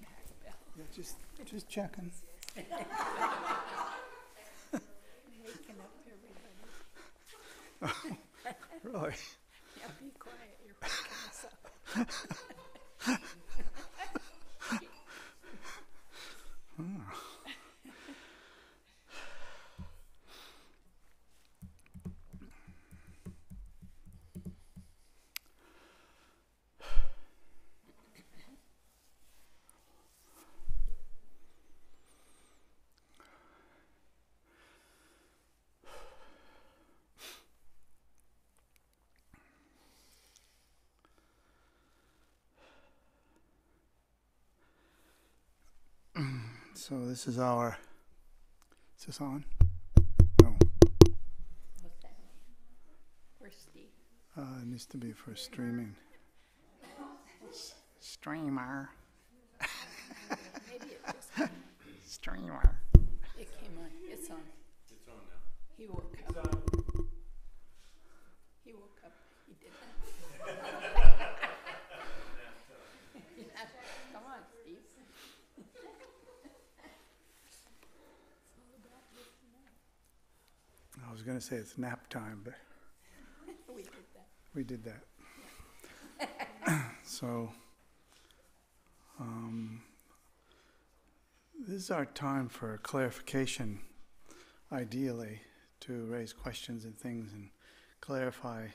Yeah, just checking. Waking up everybody. Really? Yeah, be quiet, you're waking us up. So this is our, is this on? No, What's that mean? Where's Steve? it needs to be for streaming. Streamer. Maybe it just came on. Streamer. It came on. It's on. It's on now. He woke up. He woke up. He did that. Yeah. Come on, Steve. It's all about waking up. I was going to say it's nap time, but We did that. we did that. So, this is our time for clarification, ideally, to raise questions and things and clarify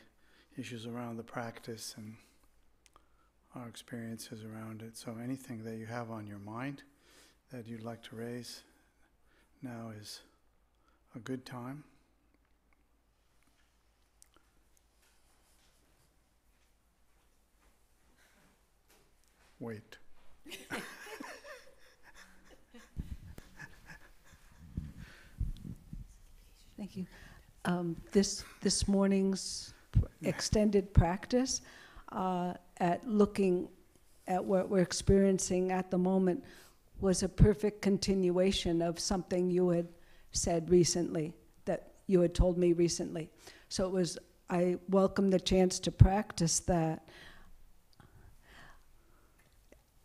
issues around the practice and our experiences around it. So anything that you have on your mind that you'd like to raise, now is a good time. Wait. Thank you. This morning's extended practice at looking at what we're experiencing at the moment was a perfect continuation of something you had said recently, that you had told me recently. So it was, I welcome the chance to practice that.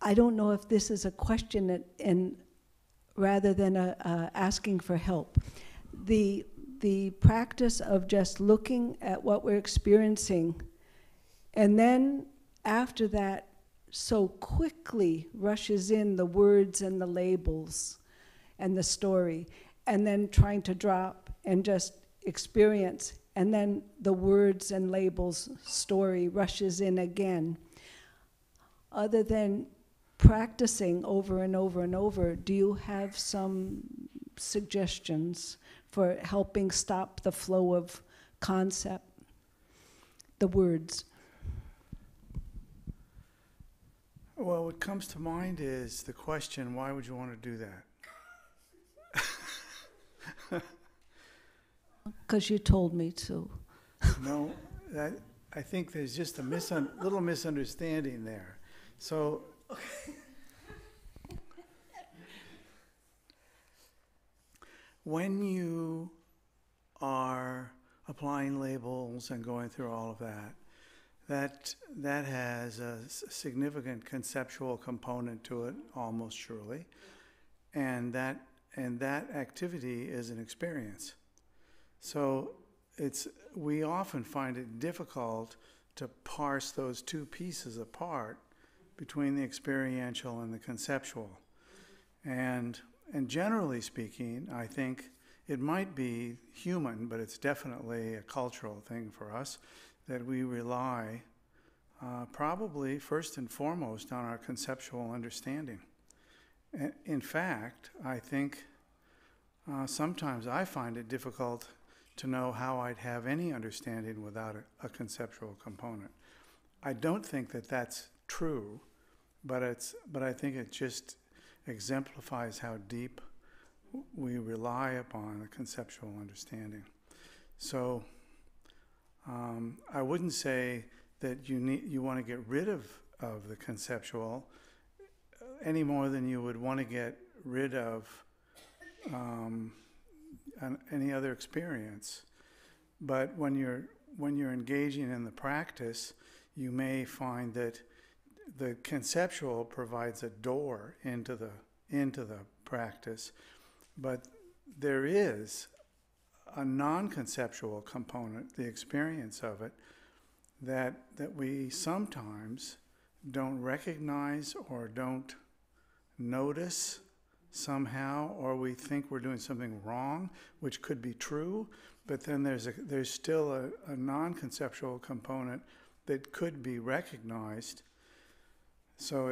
I don't know if this is a question and rather than asking for help. The practice of just looking at what we're experiencing and then after that so quickly rushes in the words and the labels and the story, and then trying to drop and just experience, and then the words and labels story rushes in again. Other than practicing over and over and over, do you have some suggestions for helping stop the flow of concept, the words? Well, what comes to mind is the question, why would you want to do that? Because you told me to. No, I think there's just a little misunderstanding there. So, when you are applying labels and going through all of that has a significant conceptual component to it, almost surely, and that activity is an experience. So we often find it difficult to parse those two pieces apart between the experiential and the conceptual. And generally speaking, I think it might be human, but it's definitely a cultural thing for us, that we rely probably first and foremost on our conceptual understanding. In fact, I think sometimes I find it difficult to know how I'd have any understanding without a conceptual component. I don't think that that's true, but I think it just exemplifies how deep we rely upon a conceptual understanding. So I wouldn't say that you want to get rid of the conceptual any more than you would want to get rid of any other experience. But when you're engaging in the practice, you may find that the conceptual provides a door into the practice, but there is a non-conceptual component, the experience of it, that we sometimes don't recognize or don't notice somehow, or we think we're doing something wrong, which could be true, but then there's still a non-conceptual component that could be recognized. So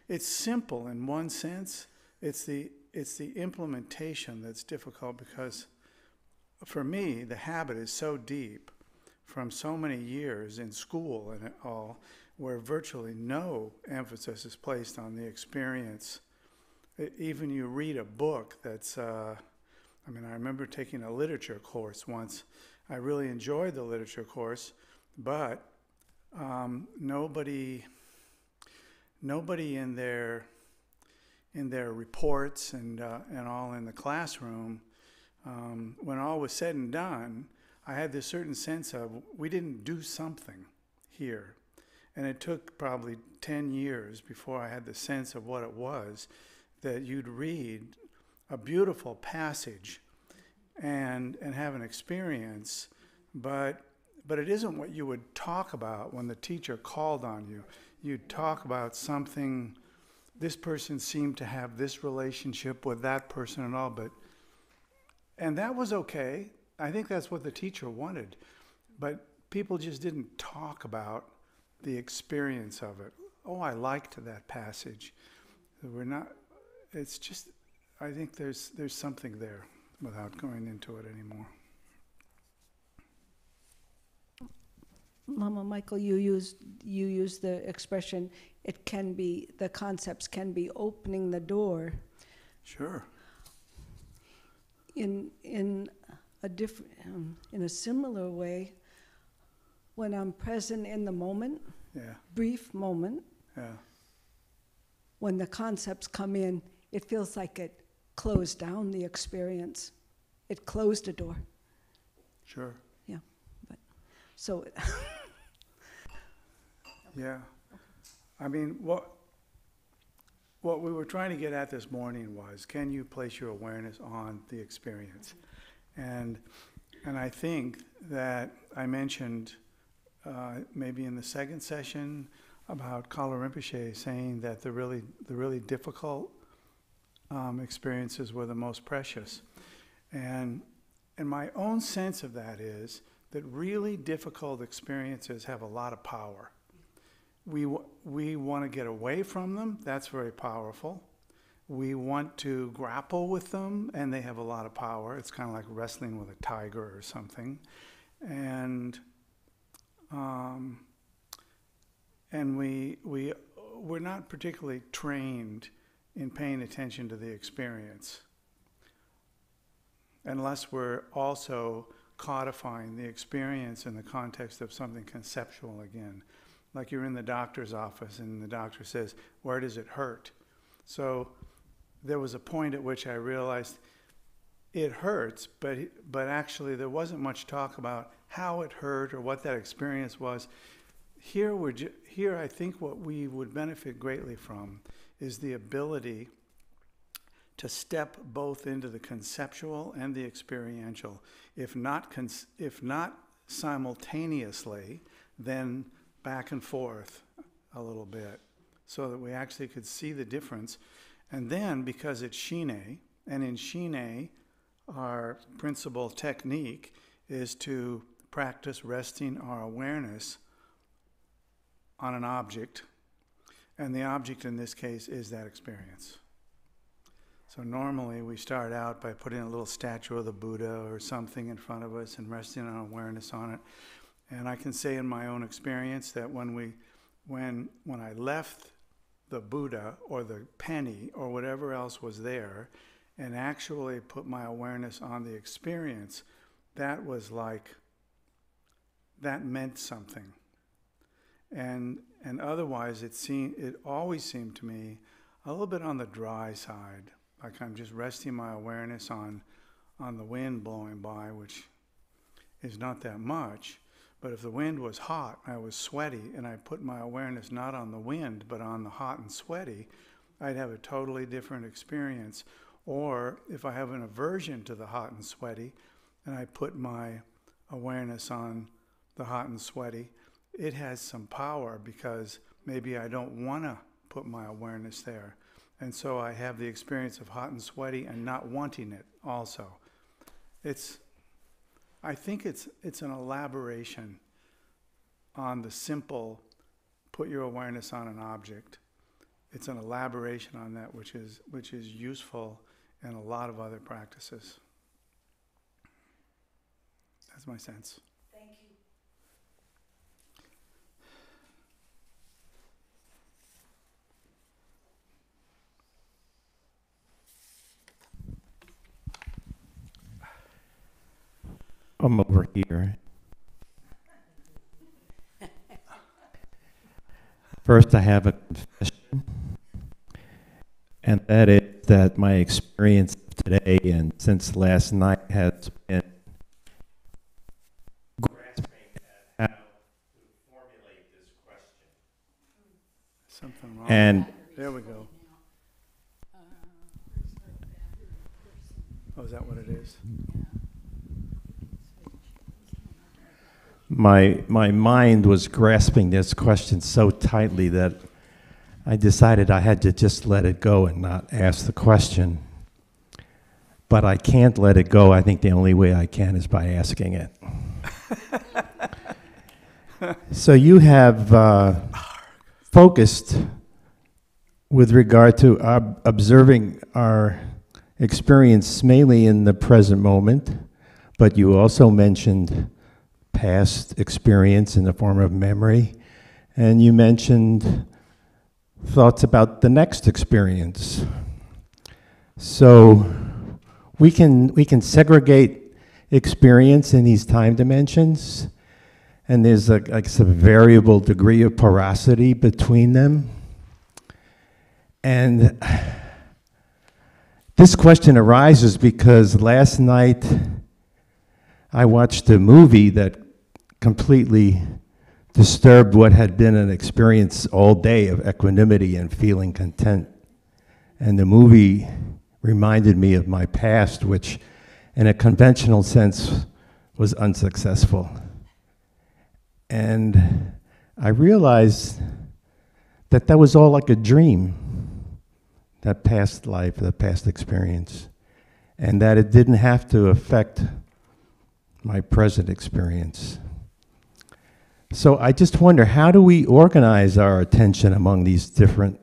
it's simple in one sense. It's the implementation that's difficult, because for me the habit is so deep from so many years in school and all, where virtually no emphasis is placed on the experience. Even you read a book that's, I remember taking a literature course once. I really enjoyed the literature course, but nobody in their reports and all in the classroom, when all was said and done, I had this certain sense of we didn't do something here. And it took probably 10 years before I had the sense of what it was, that you'd read a beautiful passage and have an experience, but it isn't what you would talk about when the teacher called on you. You'd talk about something, this person seemed to have this relationship with that person and all, and that was okay. I think that's what the teacher wanted, but people just didn't talk about the experience of it. Oh, I liked that passage. We're not, it's just, I think there's something there without going into it anymore. Lama Michael, you used the expression, it can be, the concepts can be opening the door. Sure. In a different, in a similar way, when I'm present in the moment, Yeah. brief moment, Yeah. when the concepts come in, it feels like it closed down the experience. It closed a door. Sure. Yeah, but so. Yeah. I mean, what we were trying to get at this morning was, can you place your awareness on the experience? And I think that I mentioned maybe in the second session about Kala Rinpoche saying that the really difficult experiences were the most precious. And my own sense of that is that really difficult experiences have a lot of power. We want to get away from them. That's very powerful. We want to grapple with them, and they have a lot of power. It's kind of like wrestling with a tiger or something. And we're not particularly trained in paying attention to the experience, unless we're also codifying the experience in the context of something conceptual again. Like you're in the doctor's office and the doctor says, where does it hurt? So there was a point at which I realized it hurts, but actually there wasn't much talk about how it hurt or what that experience was. Here I think what we would benefit greatly from is the ability to step both into the conceptual and the experiential. If not simultaneously, then back and forth a little bit, so that we actually could see the difference. And then, because it's Shine, and in Shine, our principal technique is to practice resting our awareness on an object, and the object in this case is that experience. So normally we start out by putting a little statue of the Buddha or something in front of us and resting our awareness on it. And I can say in my own experience that when I left the Buddha or the penny or whatever else was there and actually put my awareness on the experience, that was like, that meant something. And otherwise it always seemed to me a little bit on the dry side, like I'm just resting my awareness on the wind blowing by, which is not that much. But if the wind was hot, I was sweaty, and I put my awareness not on the wind, but on the hot and sweaty, I'd have a totally different experience. Or if I have an aversion to the hot and sweaty, and I put my awareness on the hot and sweaty, it has some power because maybe I don't want to put my awareness there. And so I have the experience of hot and sweaty and not wanting it also. I think it's an elaboration on the simple put your awareness on an object. It's an elaboration on that which is useful in a lot of other practices. That's my sense. Thank you. I'm over here. First, I have a confession, and that is that my experience today and since last night has been grasping at how to formulate this question. Something wrong. And There we go. Oh, is that what it is? my mind was grasping this question so tightly that I decided I had to just let it go and not ask the question. But I can't let it go. I think the only way I can is by asking it. So you have focused with regard to observing our experience mainly in the present moment, but you also mentioned past experience in the form of memory, and you mentioned thoughts about the next experience. So we can segregate experience in these time dimensions, and there's a variable degree of porosity between them. And this question arises because last night I watched a movie that completely disturbed what had been an experience all day of equanimity and feeling content. And the movie reminded me of my past, which in a conventional sense was unsuccessful. And I realized that that was all like a dream, that past life, that past experience, and that it didn't have to affect my present experience. So I just wonder, how do we organize our attention among these different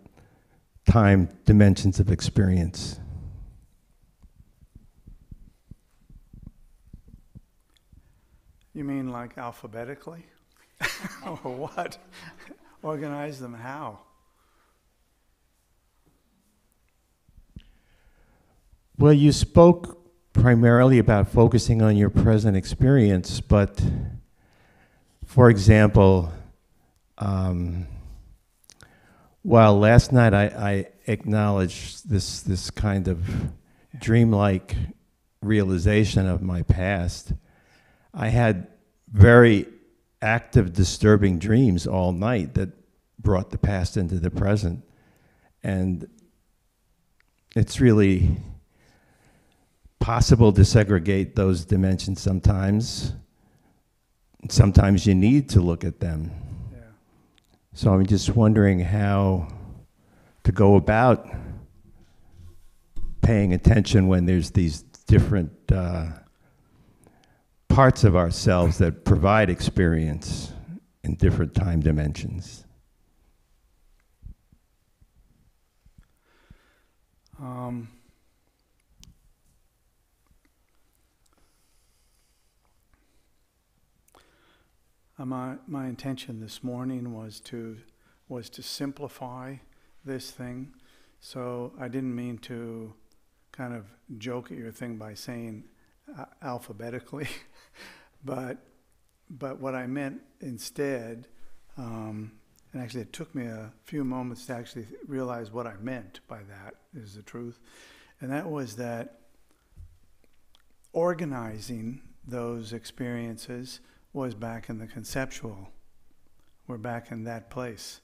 time dimensions of experience? You mean like alphabetically? Or what? Organize them how? Well, you spoke primarily about focusing on your present experience, but for example, while last night I acknowledged this kind of dreamlike realization of my past, I had very active, disturbing dreams all night that brought the past into the present. And it's really possible to segregate those dimensions sometimes. Sometimes you need to look at them. Yeah. So I'm just wondering how to go about paying attention when there's these different parts of ourselves that provide experience in different time dimensions. My intention this morning was to simplify this thing, so I didn't mean to kind of joke at your thing by saying alphabetically, but what I meant instead, and actually it took me a few moments to actually realize what I meant by that, is the truth, and that was that organizing those experiences was back in the conceptual. We're back in that place.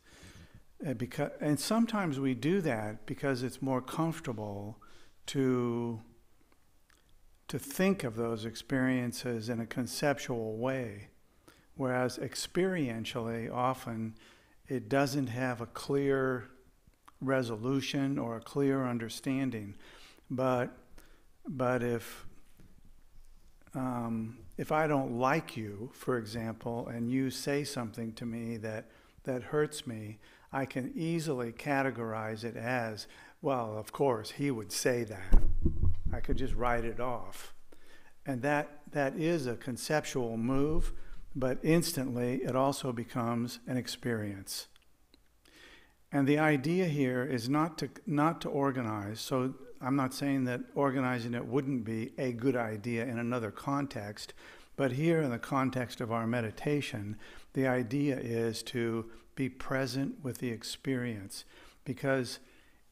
And sometimes we do that because it's more comfortable to think of those experiences in a conceptual way, whereas experientially, often it doesn't have a clear resolution or a clear understanding. But if I don't like you, for example, and you say something to me that hurts me, I can easily categorize it as, well, of course, he would say that. I could just write it off. And that is a conceptual move, but instantly it also becomes an experience. And the idea here is not to organize. So I'm not saying that organizing it wouldn't be a good idea in another context, but here in the context of our meditation, the idea is to be present with the experience, because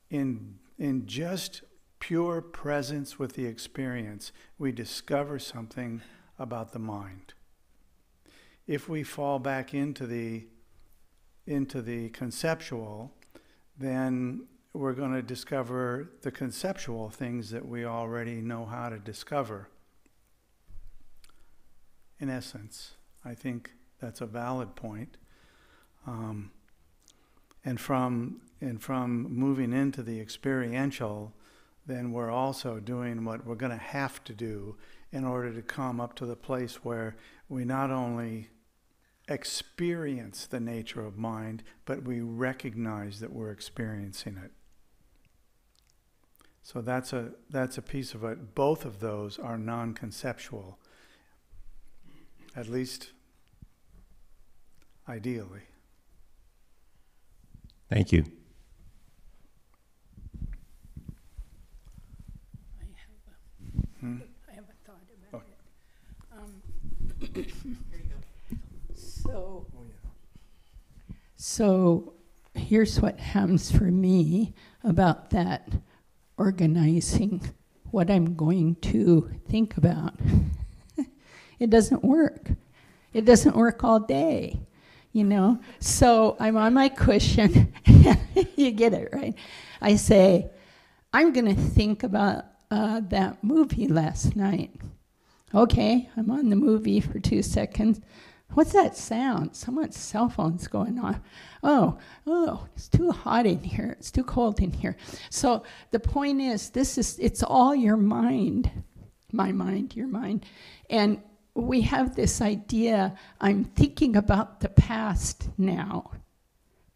in just pure presence with the experience, we discover something about the mind. If we fall back into the conceptual, then we're going to discover the conceptual things that we already know how to discover. In essence, I think that's a valid point. And from moving into the experiential, then we're also doing what we're going to have to do in order to come up to the place where we not only experience the nature of mind, but we recognize that we're experiencing it. So that's a piece of it. Both of those are non-conceptual, at least ideally. Thank you. I have a thought about it. So here's what happens for me about that organizing what I'm going to think about. It doesn't work. It doesn't work all day, you know? So I'm on my cushion. You get it, right? I say, I'm going to think about that movie last night. Okay, I'm on the movie for 2 seconds. What's that sound? Someone's cell phone's going on. Oh, it's too hot in here. It's too cold in here. So the point is, it's all your mind. My mind, your mind. And we have this idea, I'm thinking about the past now,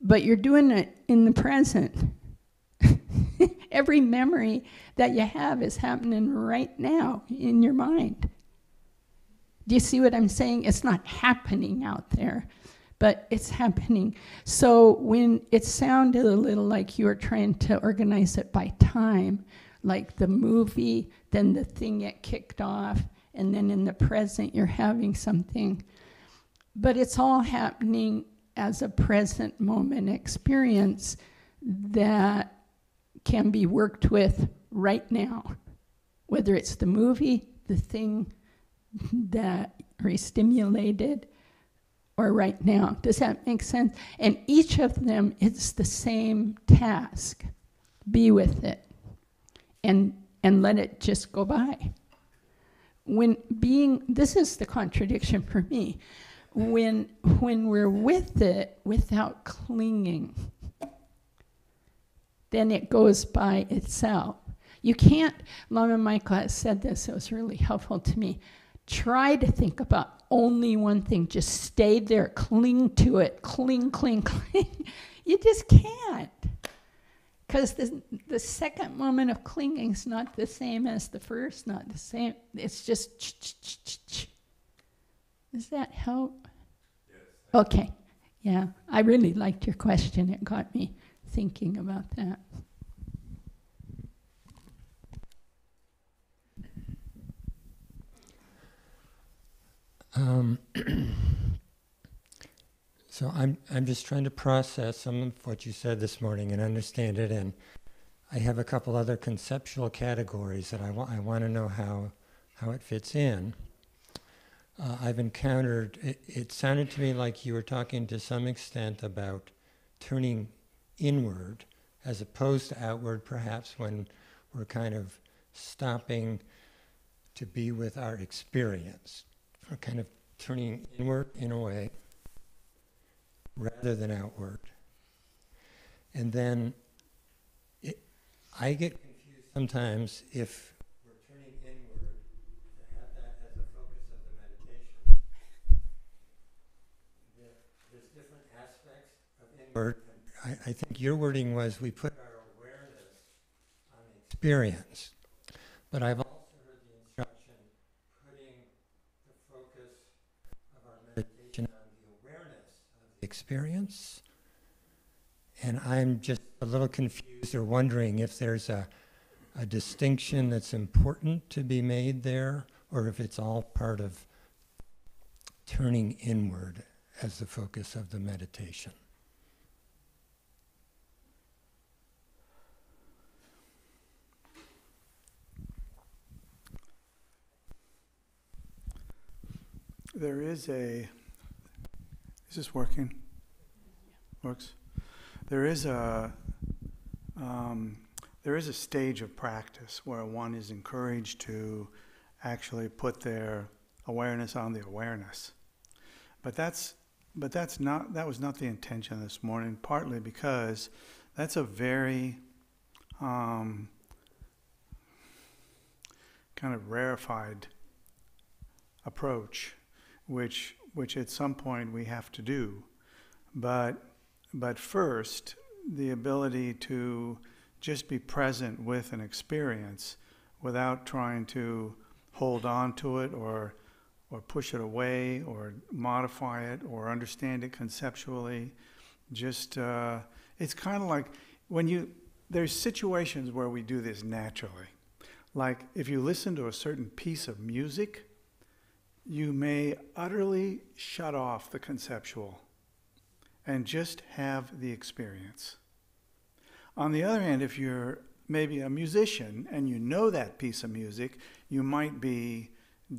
but you're doing it in the present. Every memory that you have is happening right now in your mind. Do you see what I'm saying? It's not happening out there, but it's happening. So when it sounded a little like you were trying to organize it by time, like the movie, then the thing get kicked off, and then in the present you're having something. But it's all happening as a present moment experience that can be worked with right now, whether it's the movie, the thing that re-stimulated, or right now. Does that make sense? And each of them, it's the same task. Be with it and let it just go by. This is the contradiction for me. When we're with it without clinging, then it goes by itself. You can't, Lama Michael has said this, it was really helpful to me. Try to think about only one thing. Just stay there, cling to it, cling. You just can't. Because the second moment of clinging is not the same as the first, not the same. It's just Does that help? Yes. Okay. Yeah. I really liked your question. It got me thinking about that. So I'm just trying to process some of what you said this morning and understand it, and I have a couple other conceptual categories that I want to know how it fits in. I've encountered, it sounded to me like you were talking to some extent about turning inward as opposed to outward, perhaps when we're kind of stopping to be with our experience. We're kind of turning inward in a way rather than outward. And then I get confused sometimes if we're turning inward to have that as a focus of the meditation. There's different aspects of inward. I think your wording was we put our awareness on the experience. But I've also heard the instruction putting the focus of our meditation on the awareness of the experience. And I'm just a little confused or wondering if there's a distinction that's important to be made there, or if it's all part of turning inward as the focus of the meditation. There is a, is this working? Works? There is a stage of practice where one is encouraged to actually put their awareness on the awareness. But that was not the intention this morning, partly because that's a very kind of rarefied approach, which at some point we have to do. But first, the ability to just be present with an experience without trying to hold on to it or push it away or modify it or understand it conceptually. Just, it's kind of like there's situations where we do this naturally. Like if you listen to a certain piece of music, you may utterly shut off the conceptual and just have the experience. On the other hand, if you're maybe a musician and you know that piece of music, you might be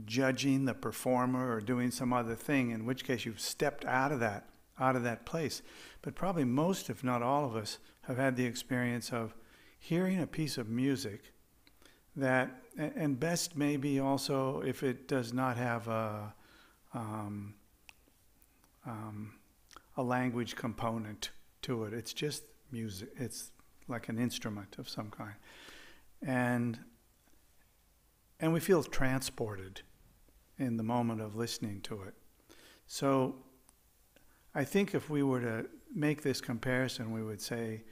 judging the performer or doing some other thing, in which case you've stepped out of that place. But probably most, if not all of us, have had the experience of hearing a piece of music that, and best maybe also if it does not have a language component to it. It's just music. It's like an instrument of some kind. And we feel transported in the moment of listening to it. So I think if we were to make this comparison, we would say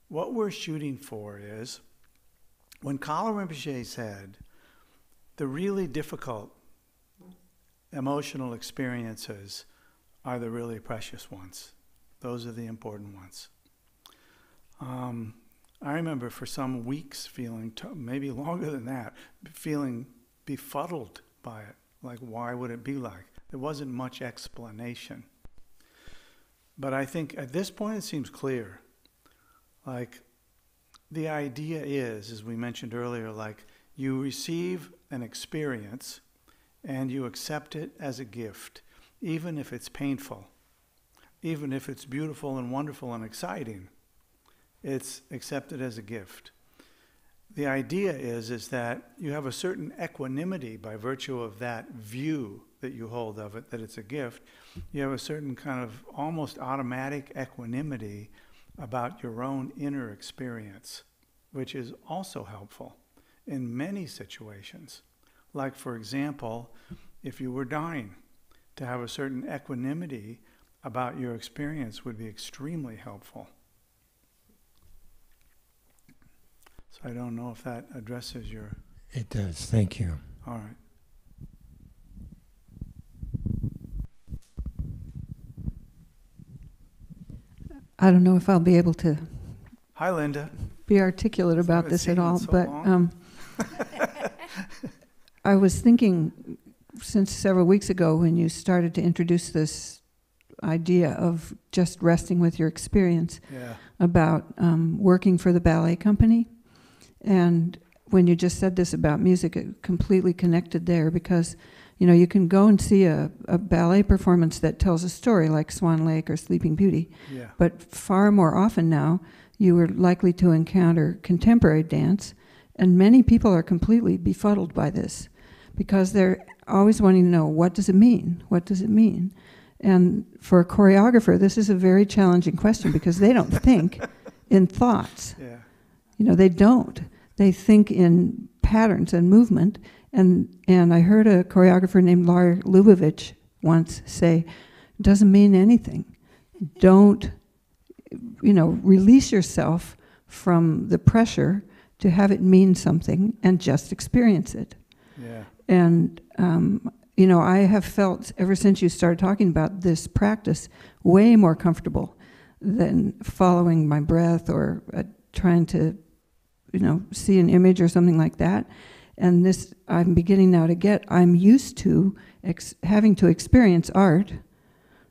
what we're shooting for is, when Kala Rinpoche said, the really difficult emotional experiences are the really precious ones. Those are the important ones. I remember for some weeks feeling, maybe longer than that, feeling befuddled by it. Like, why would it be like? There wasn't much explanation. But I think at this point it seems clear. Like, the idea is, as we mentioned earlier, like you receive an experience and you accept it as a gift, even if it's painful, even if it's beautiful and wonderful and exciting. It's accepted as a gift. The idea is that you have a certain equanimity by virtue of that view that you hold of it, that it's a gift. You have a certain kind of almost automatic equanimity about your own inner experience, which is also helpful in many situations. Like, for example, if you were dying, to have a certain equanimity about your experience would be extremely helpful. So I don't know if that addresses your... It does, thank you. All right. I don't know if I'll be able to Hi, Linda. be articulate about Haven't this seen at you in all, so but long. I was thinking since several weeks ago when you started to introduce this idea of just resting with your experience Yeah. about working for the ballet company. And when you just said this about music, it completely connected there, because You know, you can go and see a ballet performance that tells a story like Swan Lake or Sleeping Beauty, Yeah. but far more often now, you are likely to encounter contemporary dance, and many people are completely befuddled by this because they're always wanting to know, what does it mean? What does it mean? And for a choreographer, this is a very challenging question because they don't think in thoughts. Yeah. You know, they don't. They think in patterns and movement. And I heard a choreographer named Lar Lubavitch once say, it doesn't mean anything. Don't, you know, release yourself from the pressure to have it mean something and just experience it. Yeah. And, you know, I have felt ever since you started talking about this practice way more comfortable than following my breath or trying to, you know, see an image or something like that. And this, I'm beginning now to get, I'm used to having to experience art,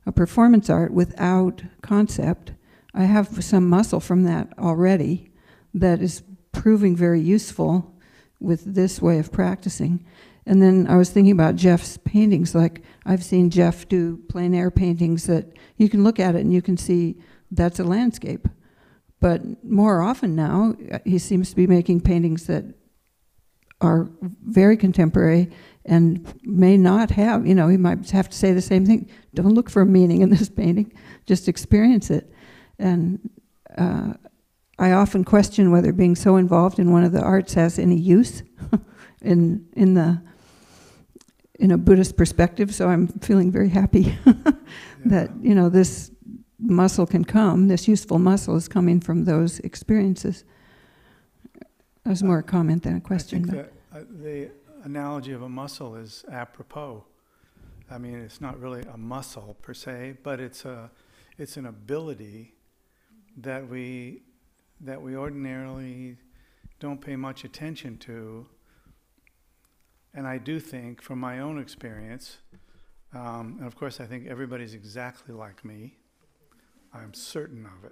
a performance art without concept. I have some muscle from that already that is proving very useful with this way of practicing. And then I was thinking about Jeff's paintings. Like, I've seen Jeff do plein air paintings that you can look at it and you can see that's a landscape. But more often now, he seems to be making paintings that are very contemporary and may not have, you know, he might have to say the same thing. Don't look for a meaning in this painting, just experience it. And I often question whether being so involved in one of the arts has any use in a Buddhist perspective. So I'm feeling very happy that, you know, this muscle can come, this useful muscle is coming from those experiences. That was more a comment than a question. I think that the analogy of a muscle is apropos. I mean, it's not really a muscle per se, but it's an ability that we ordinarily don't pay much attention to. And I do think, from my own experience, and of course I think everybody's exactly like me, I'm certain of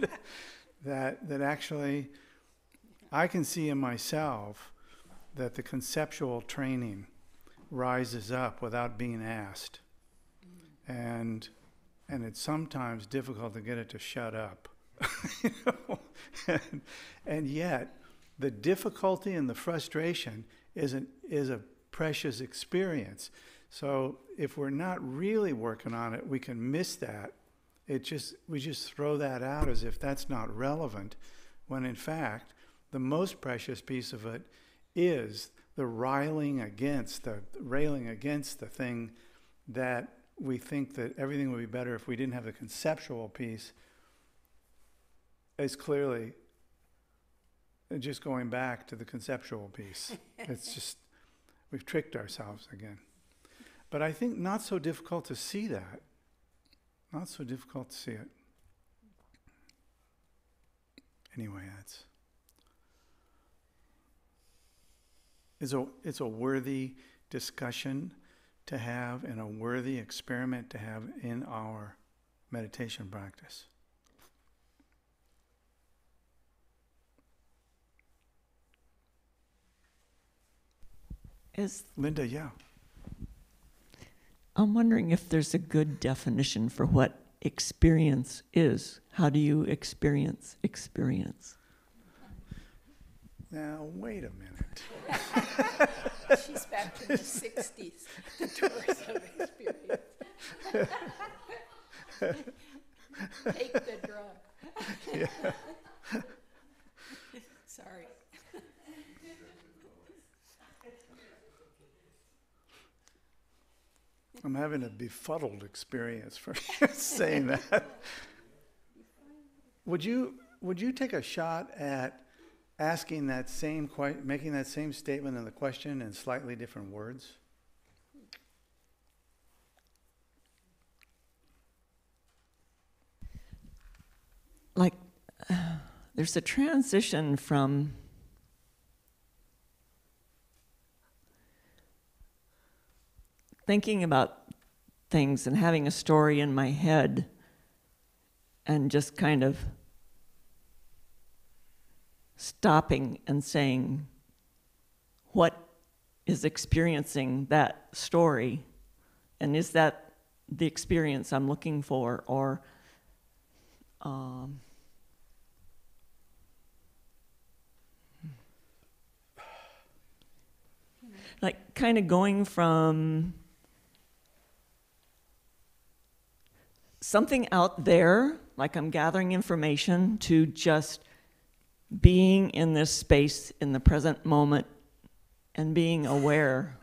it, that actually I can see in myself that the conceptual training rises up without being asked. And it's sometimes difficult to get it to shut up. You know? And yet, the difficulty and the frustration is a precious experience. So if we're not really working on it, we can miss that. We just throw that out as if that's not relevant, when in fact, the most precious piece of it is the railing against the thing that we think that everything would be better if we didn't have the conceptual piece, is clearly just going back to the conceptual piece. It's just, we've tricked ourselves again. But I think not so difficult to see that. Not so difficult to see it. Anyway, it's a worthy discussion to have and a worthy experiment to have in our meditation practice. Linda, yeah. I'm wondering if there's a good definition for what experience is. How do you experience experience? Now, wait a minute. She's back in the 60s, the tours of experience. Take the drug. Yeah. Sorry. I'm having a befuddled experience for saying that. Would you take a shot at asking that same making that same statement in the question in slightly different words? Like, there's a transition from thinking about things and having a story in my head and just kind of stopping and saying, what is experiencing that story, and is that the experience I'm looking for, or like kind of going from something out there, like I'm gathering information, to just being in this space in the present moment and being aware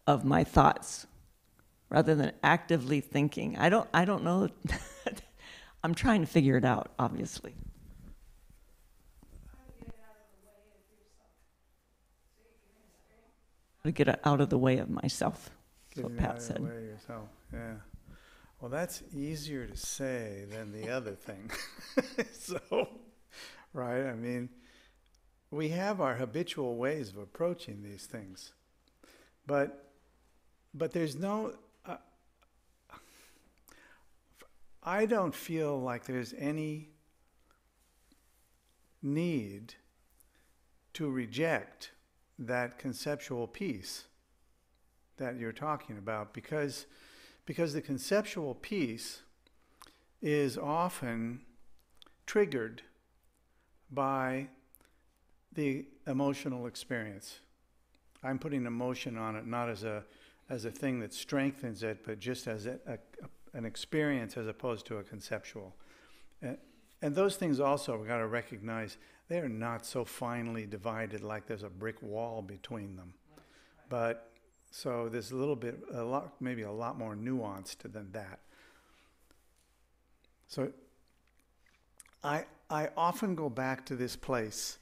of my thoughts rather than actively thinking. I don't know. I'm trying to figure it out, obviously. To get out of the way of myself. That's what Getting out Pat of the said. way of yourself, yeah. Well, that's easier to say than the other thing. So, right, I mean, we have our habitual ways of approaching these things. But there's no, I don't feel like there's any need to reject that conceptual piece that you're talking about, because the conceptual piece is often triggered by the emotional experience. I'm putting emotion on it not as a thing that strengthens it, but just as an experience as opposed to a conceptual. And those things also we've got to recognize they are not so finely divided like there's a brick wall between them. But so there's maybe a lot more nuanced than that. So I often go back to this place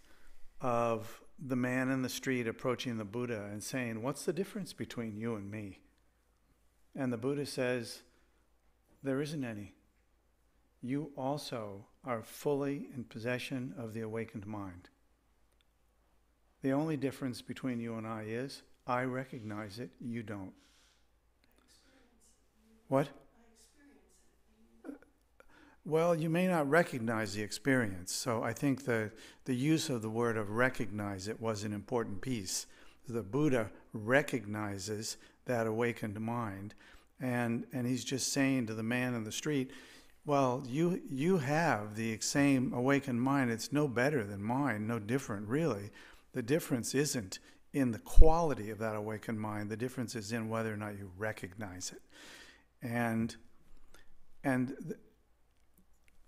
of the man in the street approaching the Buddha and saying, "What's the difference between you and me?" And the Buddha says, "There isn't any. You also are fully in possession of the awakened mind. The only difference between you and I is I recognize it, you don't." What? Well, you may not recognize the experience. So I think the use of the word of recognize it was an important piece. The Buddha recognizes that awakened mind, and he's just saying to the man in the street, well, you have the same awakened mind. It's no better than mine, no different really. The difference isn't in the quality of that awakened mind. The difference is in whether or not you recognize it. And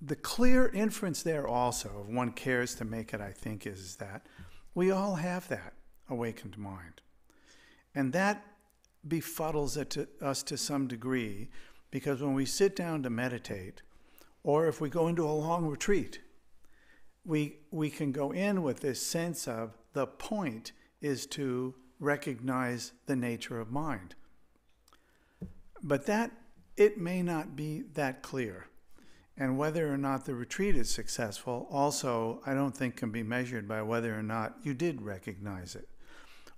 the clear inference there also, if one cares to make it, I think, is that we all have that awakened mind. And that befuddles us to some degree, because when we sit down to meditate, or if we go into a long retreat, we can go in with this sense of the point is to recognize the nature of mind. But that, it may not be that clear. And whether or not the retreat is successful also, I don't think, can be measured by whether or not you did recognize it.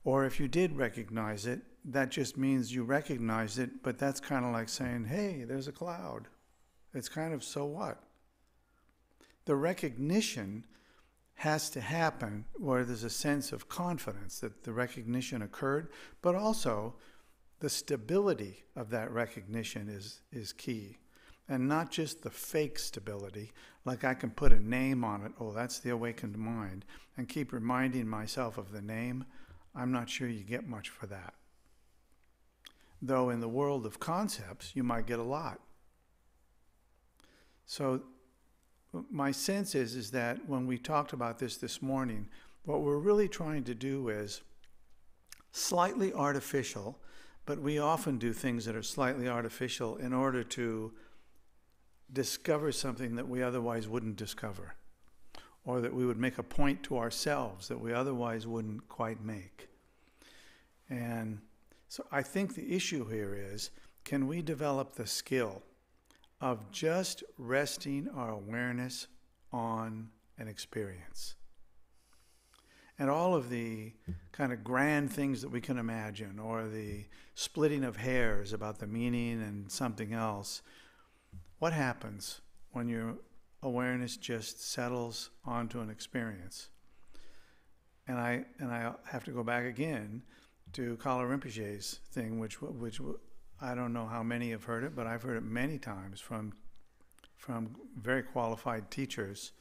Or if you did recognize it, that just means you recognized it, but that's kind of like saying, hey, there's a cloud. It's kind of, so what? The recognition has to happen where there's a sense of confidence that the recognition occurred, but also the stability of that recognition is key. And not just the fake stability, like I can put a name on it, oh, that's the awakened mind, and keep reminding myself of the name. I'm not sure you get much for that. Though in the world of concepts, you might get a lot. So my sense is that when we talked about this morning, what we're really trying to do is slightly artificial, but we often do things that are slightly artificial in order to discover something that we otherwise wouldn't discover, or that we would make a point to ourselves that we otherwise wouldn't quite make. And so I think the issue here is, can we develop the skill of just resting our awareness on an experience? And all of the kind of grand things that we can imagine, or the splitting of hairs about the meaning and something else, what happens when your awareness just settles onto an experience? And I have to go back again. to Kala Rinpoche's thing, which I don't know how many have heard it, but I've heard it many times from very qualified teachers.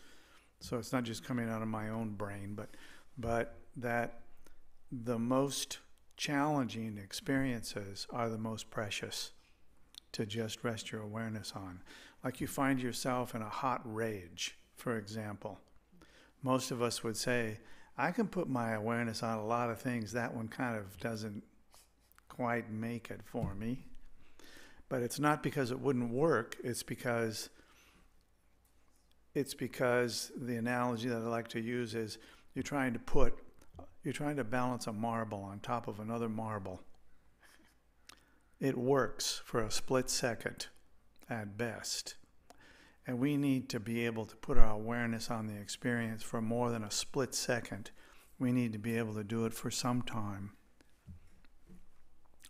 So it's not just coming out of my own brain, but that the most challenging experiences are the most precious to just rest your awareness on. Like you find yourself in a hot rage, for example. Most of us would say, I can put my awareness on a lot of things. That one kind of doesn't quite make it for me. But it's not because it wouldn't work. It's because the analogy that I like to use is you're trying to balance a marble on top of another marble. It works for a split second at best. And we need to be able to put our awareness on the experience for more than a split second. We need to be able to do it for some time.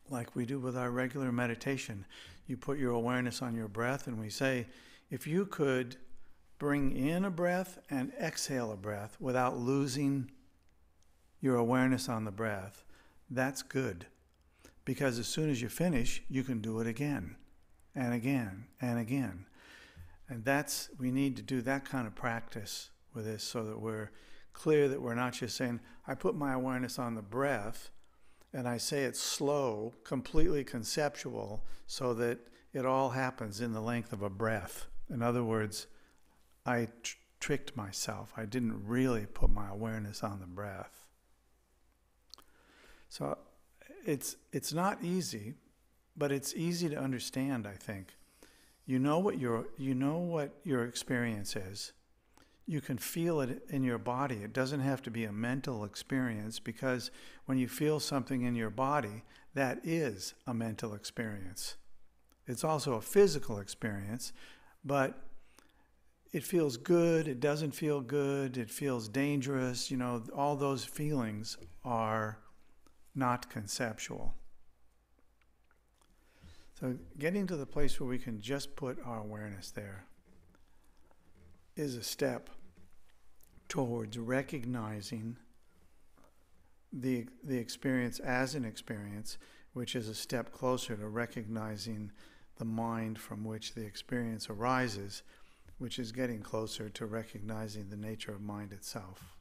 Like we do with our regular meditation. You put your awareness on your breath, and we say, if you could bring in a breath and exhale a breath without losing your awareness on the breath, that's good. Because as soon as you finish, you can do it again and again and again. And we need to do that kind of practice with this so that we're clear that we're not just saying, I put my awareness on the breath and I say it's slow, completely conceptual, so that it all happens in the length of a breath. In other words, I tricked myself. I didn't really put my awareness on the breath. So it's not easy, but it's easy to understand, I think. You know what your experience is. You can feel it in your body. It doesn't have to be a mental experience, because when you feel something in your body, that is a mental experience. It's also a physical experience, but it feels good, it doesn't feel good, it feels dangerous. All those feelings are not conceptual. So getting to the place where we can just put our awareness there is a step towards recognizing the experience as an experience, which is a step closer to recognizing the mind from which the experience arises, which is getting closer to recognizing the nature of mind itself.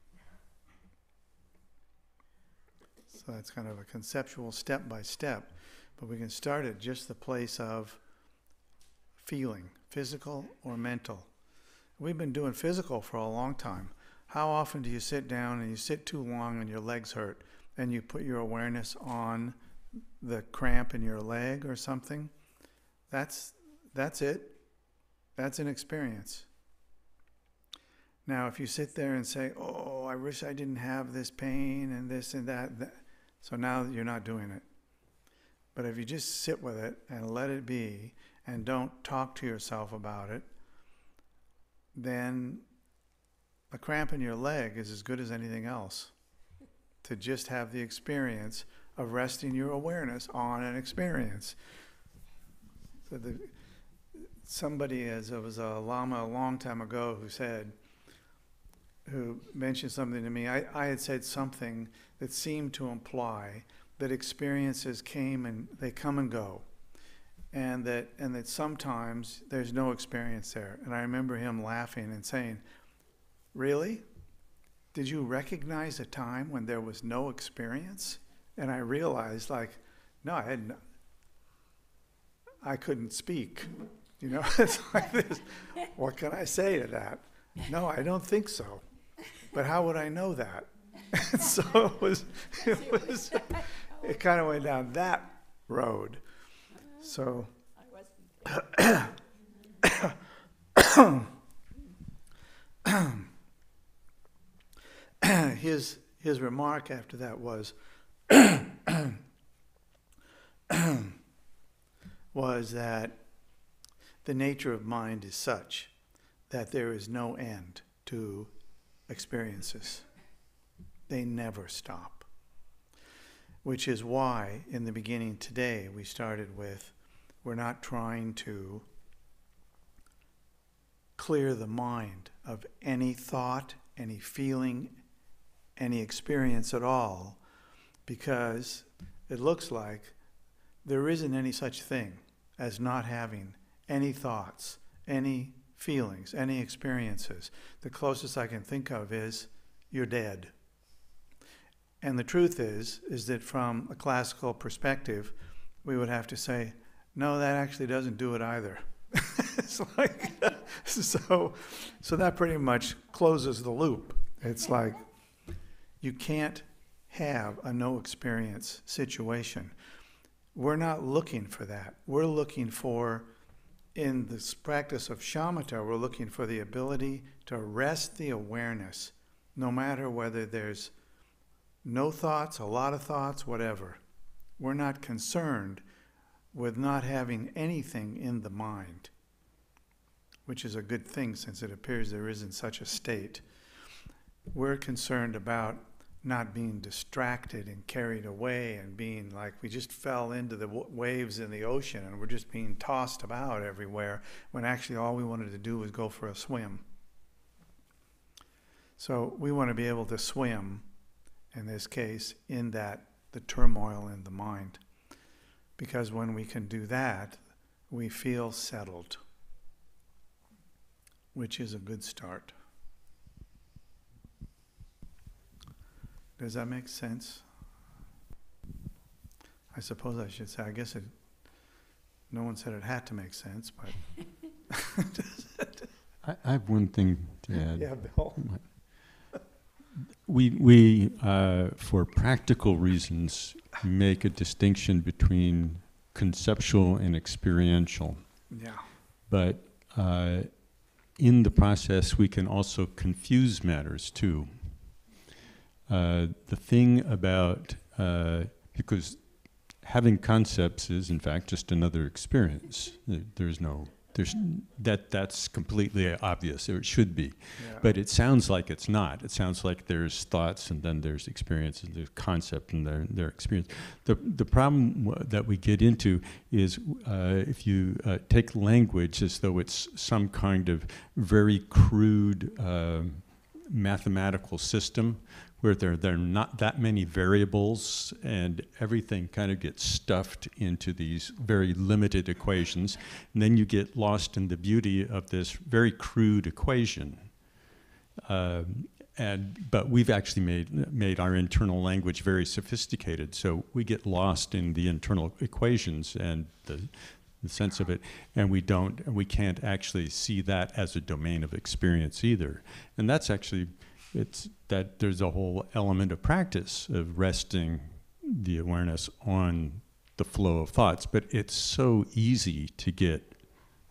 So that's kind of a conceptual step by step, but we can start at just the place of feeling, physical or mental. We've been doing physical for a long time. How often do you sit down and you sit too long and your legs hurt and you put your awareness on the cramp in your leg or something? That's it. That's an experience. Now, if you sit there and say, oh, I wish I didn't have this pain and this and that, so now you're not doing it. But if you just sit with it and let it be and don't talk to yourself about it, then a cramp in your leg is as good as anything else. To just have the experience of resting your awareness on an experience. So somebody, as it was a Lama a long time ago, who mentioned something to me. I had said something that seemed to imply that experiences come and go, and that sometimes there's no experience there. And I remember him laughing and saying, "Really? Did you recognize a time when there was no experience?" And I realized, no, I couldn't speak. It's like this. What can I say to that? No, I don't think so. But how would I know that? So it kind of went down that road. So his remark after that was that the nature of mind is such that there is no end to experiences. They never stop. Which is why in the beginning today we started with, we're not trying to clear the mind of any thought, any feeling, any experience at all. because it looks like there isn't any such thing as not having any thoughts, any feelings, any experiences. The closest I can think of is you're dead. And the truth is that from a classical perspective, we would have to say, no, that actually doesn't do it either. It's like, so that pretty much closes the loop. It's like, you can't have a no experience situation. We're not looking for that. We're looking for, in this practice of shamatha, we're looking for the ability to rest the awareness, no matter whether there's no thoughts, a lot of thoughts, whatever. We're not concerned with not having anything in the mind, which is a good thing since it appears there isn't such a state. We're concerned about not being distracted and carried away and being like we just fell into the waves in the ocean and we're just being tossed about everywhere when actually all we wanted to do was go for a swim. So we want to be able to swim, in this case, in the turmoil in the mind. Because when we can do that, we feel settled, which is a good start. Does that make sense? I suppose I should say, no one said it had to make sense, but. I have one thing to add. Yeah, Bill. We for practical reasons, make a distinction between conceptual and experiential. Yeah. But in the process, we can also confuse matters too. The thing about, because having concepts is in fact just another experience. That's completely obvious, or it should be. Yeah. But it sounds like it's not. It sounds like there's thoughts and then there's experience and there's concept and their experience. The problem that we get into is if you take language as though it's some kind of very crude mathematical system, where there are not that many variables and everything kind of gets stuffed into these very limited equations, and then you get lost in the beauty of this very crude equation. But we've actually made our internal language very sophisticated, so we get lost in the internal equations and the sense of it, and we can't actually see that as a domain of experience either. And that's actually, it's that there's a whole element of practice of resting the awareness on the flow of thoughts, but it's so easy to get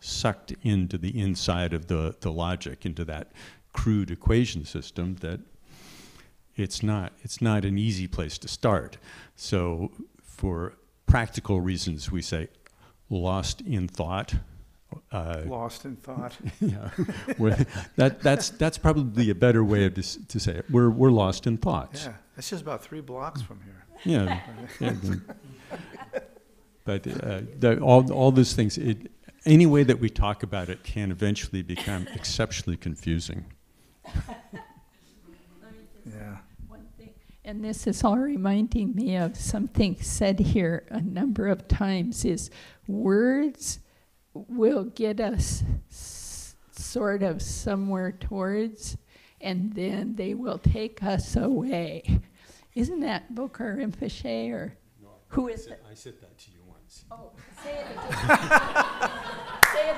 sucked into the inside of the logic, into that crude equation system, that it's not an easy place to start. So for practical reasons, we say lost in thought. Lost in thought. Yeah, that's probably a better way of to say it. We're lost in thoughts. Yeah, that's just about 3 blocks from here. Yeah, but all those things. Any way that we talk about it can eventually become exceptionally confusing. Yeah. One thing, and this is all reminding me of something said here a number of times, is words will get us sort of somewhere towards, and then they will take us away. Isn't that Bokar Rinpoche, or No, who is it? I said that to you once. Oh, say it again. Say it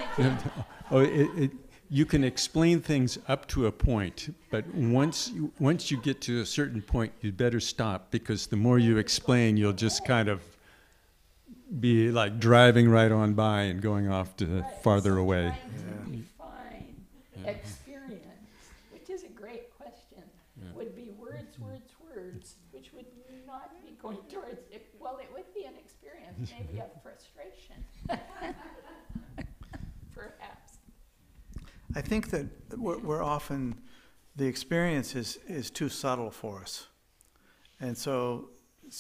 again. You can explain things up to a point, but once you get to a certain point, you'd better stop, because the more you explain, you'll just kind of be like driving right on by and going off to farther away. Trying to define experience, which is a great question, would be words, which would not be going towards it. Well, it would be an experience, maybe of frustration, perhaps. I think that we're often, the experience is too subtle for us. And so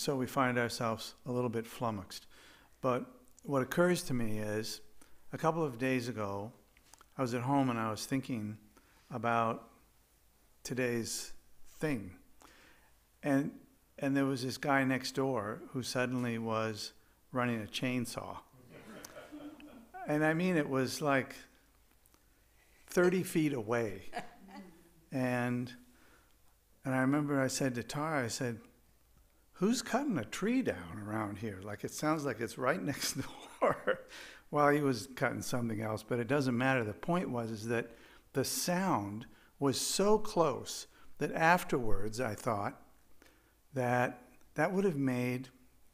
we find ourselves a little bit flummoxed. But what occurs to me is, a couple of days ago, I was at home and I was thinking about today's thing. And and there was this guy next door who suddenly was running a chainsaw. And I mean, it was like 30 feet away. And I remember I said to Tara, I said, who's cutting a tree down around here? Like, it sounds like it's right next door. Well, he was cutting something else, but it doesn't matter. The point was is that the sound was so close that afterwards I thought that that would have made,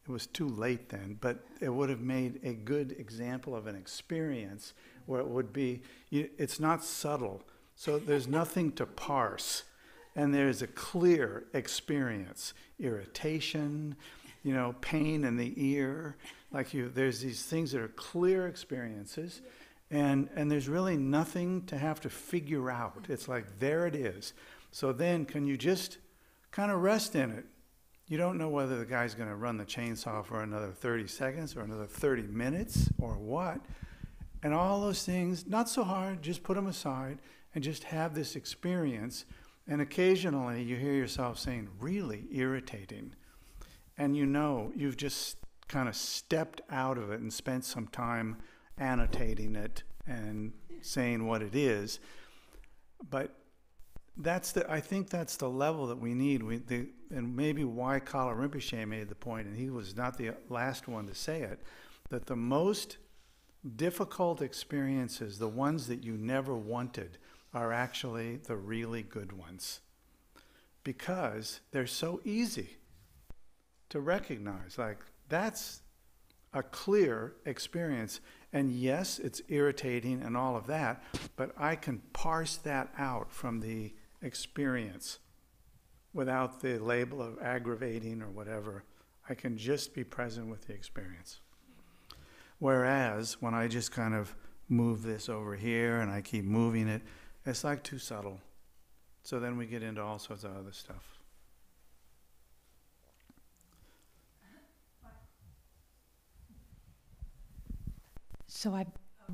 it was too late then, but it would have made a good example of an experience where it would be, it's not subtle, so there's nothing to parse, and there's a clear experience, irritation, pain in the ear, there's these things that are clear experiences, and there's really nothing to have to figure out. It's like, there it is. So then can you just kind of rest in it? You don't know whether the guy's going to run the chainsaw for another 30 seconds or another 30 minutes or what. And all those things, not so hard, just put them aside and just have this experience. And occasionally you hear yourself saying, really irritating. And you've just kind of stepped out of it and spent some time annotating it and saying what it is. But I think that's the level that we need. And maybe why Kala Rinpoche made the point, and he was not the last one to say it, that the most difficult experiences, the ones that you never wanted, are actually the really good ones. Because they're so easy to recognize. Like, that's a clear experience. And yes, it's irritating and all of that, but I can parse that out from the experience without the label of aggravating or whatever. I can just be present with the experience. Whereas when I just kind of move this over here and I keep moving it, it's like too subtle. So then we get into all sorts of other stuff. So I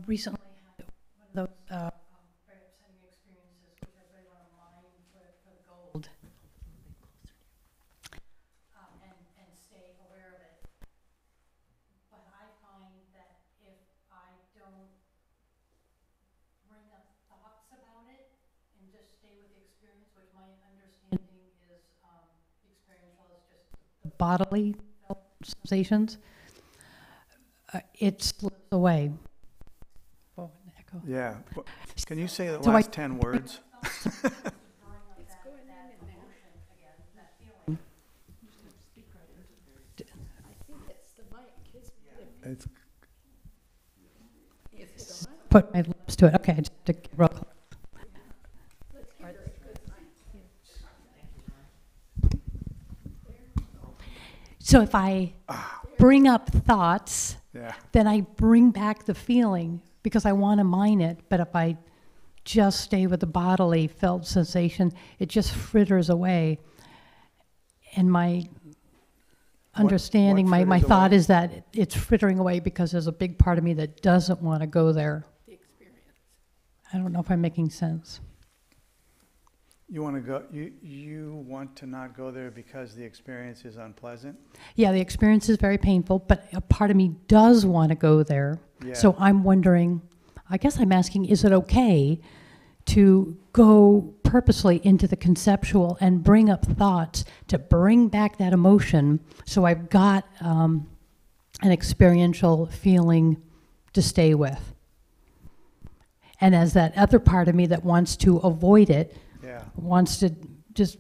recently had one of those very upsetting experiences, which I really want to mine for the gold, and stay aware of it. But I find that if I don't bring up thoughts about it and just stay with the experience, which my understanding is experiential is just the bodily sensations, it slips away. Oh, an echo. Yeah. Can you say the So last 10 words? It's Put my lips to it. Okay, just to get real close. So if I bring up thoughts, Yeah. then I bring back the feeling because I want to mine it. But if I just stay with the bodily felt sensation, it just fritters away. And my understanding, my fritters thought away? is that it's frittering away because there's a big part of me that doesn't want to go there. The experience. I don't know if I'm making sense. You want to go? You want to not go there because the experience is unpleasant? Yeah, the experience is very painful, but a part of me does want to go there. Yeah. So I'm wondering, I guess I'm asking, is it okay to go purposely into the conceptual and bring up thoughts to bring back that emotion so I've got an experiential feeling to stay with? And as that other part of me that wants to avoid it, Yeah. wants to just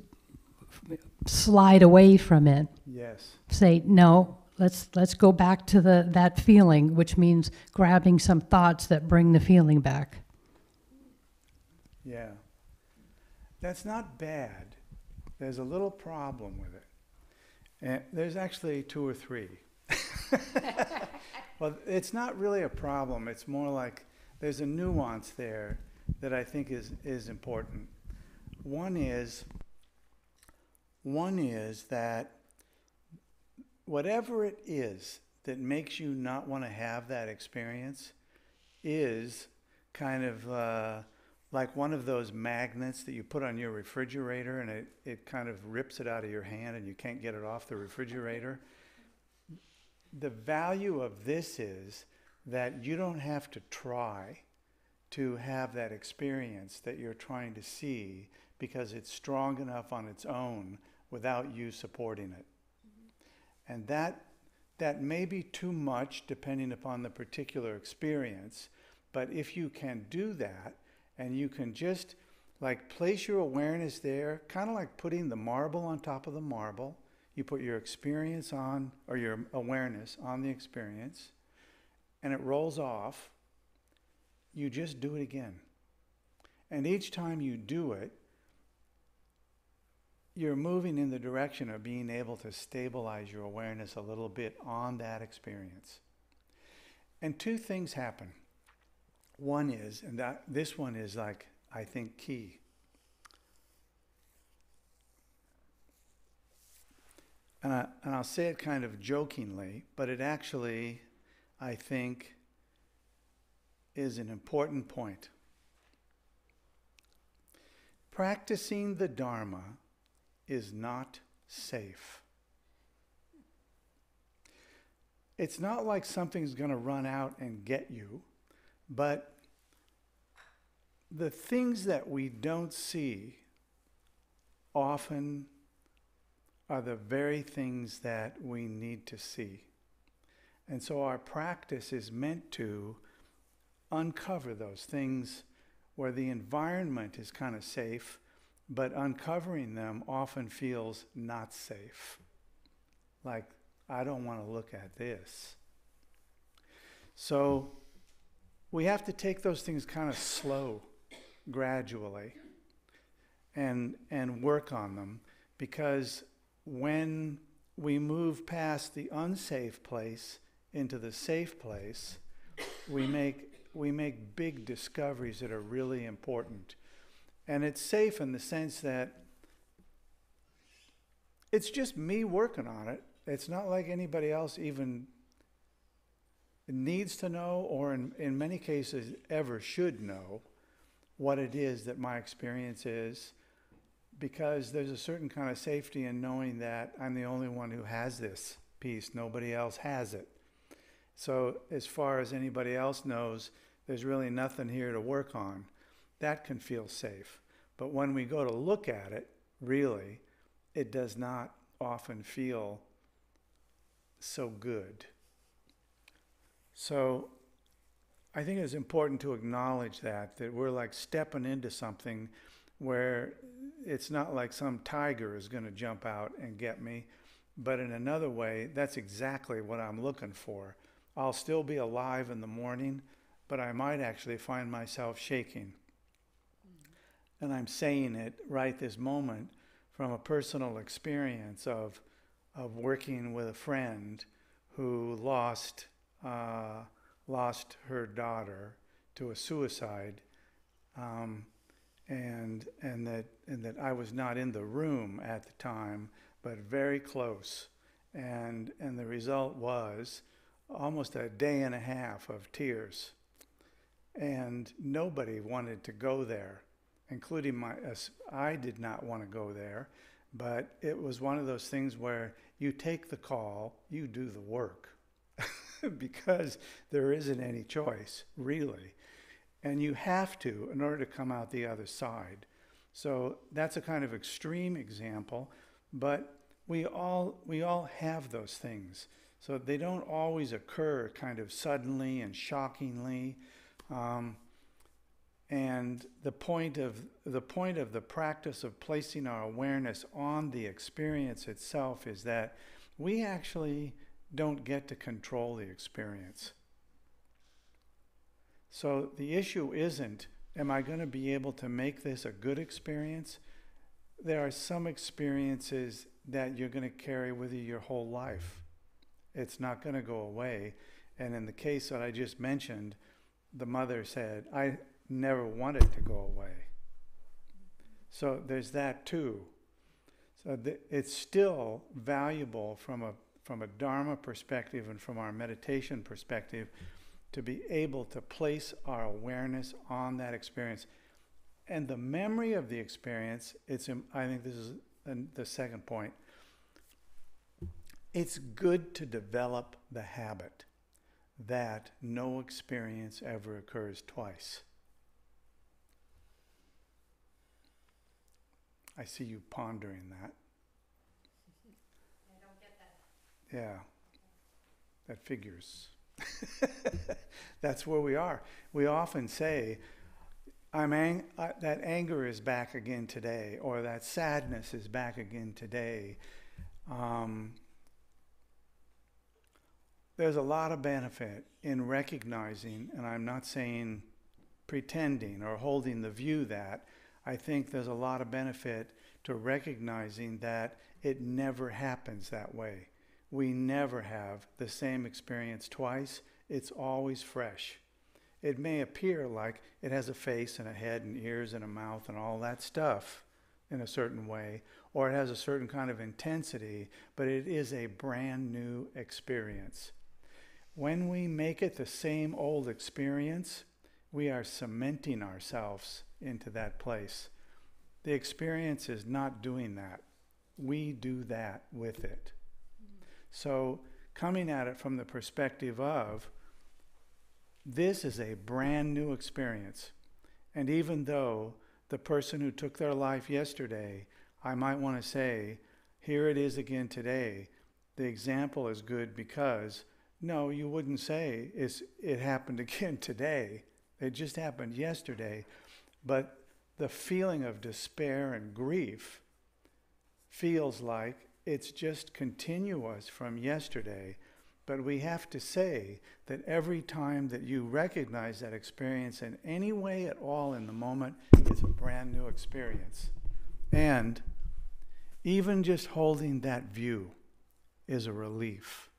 slide away from it, Yes. say, no, let's go back to that feeling, which means grabbing some thoughts that bring the feeling back. Yeah. That's not bad. There's a little problem with it. And there's actually 2 or 3. Well, it's not really a problem. It's more like there's a nuance there that I think is important. One is that whatever it is that makes you not want to have that experience is kind of like one of those magnets that you put on your refrigerator and it kind of rips it out of your hand and you can't get it off the refrigerator. The value of this is that you don't have to try to have that experience that you're trying to see because it's strong enough on its own without you supporting it. And that may be too much depending upon the particular experience, but if you can do that and you can just like place your awareness there, kind of like putting the marble on top of the marble, you put your experience on, or your awareness on the experience, and it rolls off, you just do it again. And each time you do it, you're moving in the direction of being able to stabilize your awareness a little bit on that experience. And two things happen. One is, and this one is like, I think, key. And I'll say it kind of jokingly, but it actually, I think, is an important point. Practicing the Dharma is not safe. It's not like something's going to run out and get you, but the things that we don't see often are the very things that we need to see. And so our practice is meant to uncover those things where the environment is kind of safe, but uncovering them often feels not safe. Like, I don't want to look at this. So we have to take those things kind of slow, gradually, and work on them, because when we move past the unsafe place into the safe place, we make big discoveries that are really important. And it's safe in the sense that it's just me working on it. It's not like anybody else even needs to know, or in many cases ever should know, what it is that my experience is, because there's a certain kind of safety in knowing that I'm the only one who has this piece. Nobody else has it. So as far as anybody else knows, there's really nothing here to work on. That can feel safe. But when we go to look at it, really, it does not often feel so good. So I think it's important to acknowledge that we're like stepping into something where it's not like some tiger is going to jump out and get me, but in another way, that's exactly what I'm looking for. I'll still be alive in the morning, but I might actually find myself shaking. And I'm saying it right this moment from a personal experience of working with a friend who lost her daughter to a suicide, and that I was not in the room at the time, but very close, and the result was almost a day and a half of tears, and nobody wanted to go there, including I did not want to go there, but it was one of those things where you take the call, you do the work, because there isn't any choice, really. And you have to in order to come out the other side. So that's a kind of extreme example, but we all have those things. So they don't always occur kind of suddenly and shockingly. And the point of the practice of placing our awareness on the experience itself is that we actually don't get to control the experience. So the issue isn't, am I going to be able to make this a good experience? There are some experiences that you're going to carry with you your whole life. It's not going to go away. And in the case that I just mentioned, the mother said, I never want it to go away. So there's that too. So it's still valuable from a Dharma perspective and from our meditation perspective to be able to place our awareness on that experience. and the memory of the experience, I think this is the second point. It's good to develop the habit that no experience ever occurs twice. I see you pondering that. I don't get that. Yeah, that figures. That's where we are. We often say, that anger is back again today, or that sadness is back again today. There's a lot of benefit in recognizing, and I'm not saying pretending or holding the view that, I think there's a lot of benefit to recognizing that it never happens that way. We never have the same experience twice. It's always fresh. It may appear like it has a face and a head and ears and a mouth and all that stuff in a certain way, or it has a certain kind of intensity, but it is a brand new experience. When we make it the same old experience, we are cementing ourselves into that place. The experience is not doing that. We do that with it. So coming at it from the perspective of, this is a brand new experience. And even though the person who took their life yesterday, I might want to say, here it is again today, the example is good because, no, you wouldn't say it happened again today. It just happened yesterday. But the feeling of despair and grief feels like it's just continuous from yesterday. But we have to say that every time that you recognize that experience in any way at all in the moment, it's a brand new experience. And even just holding that view is a relief,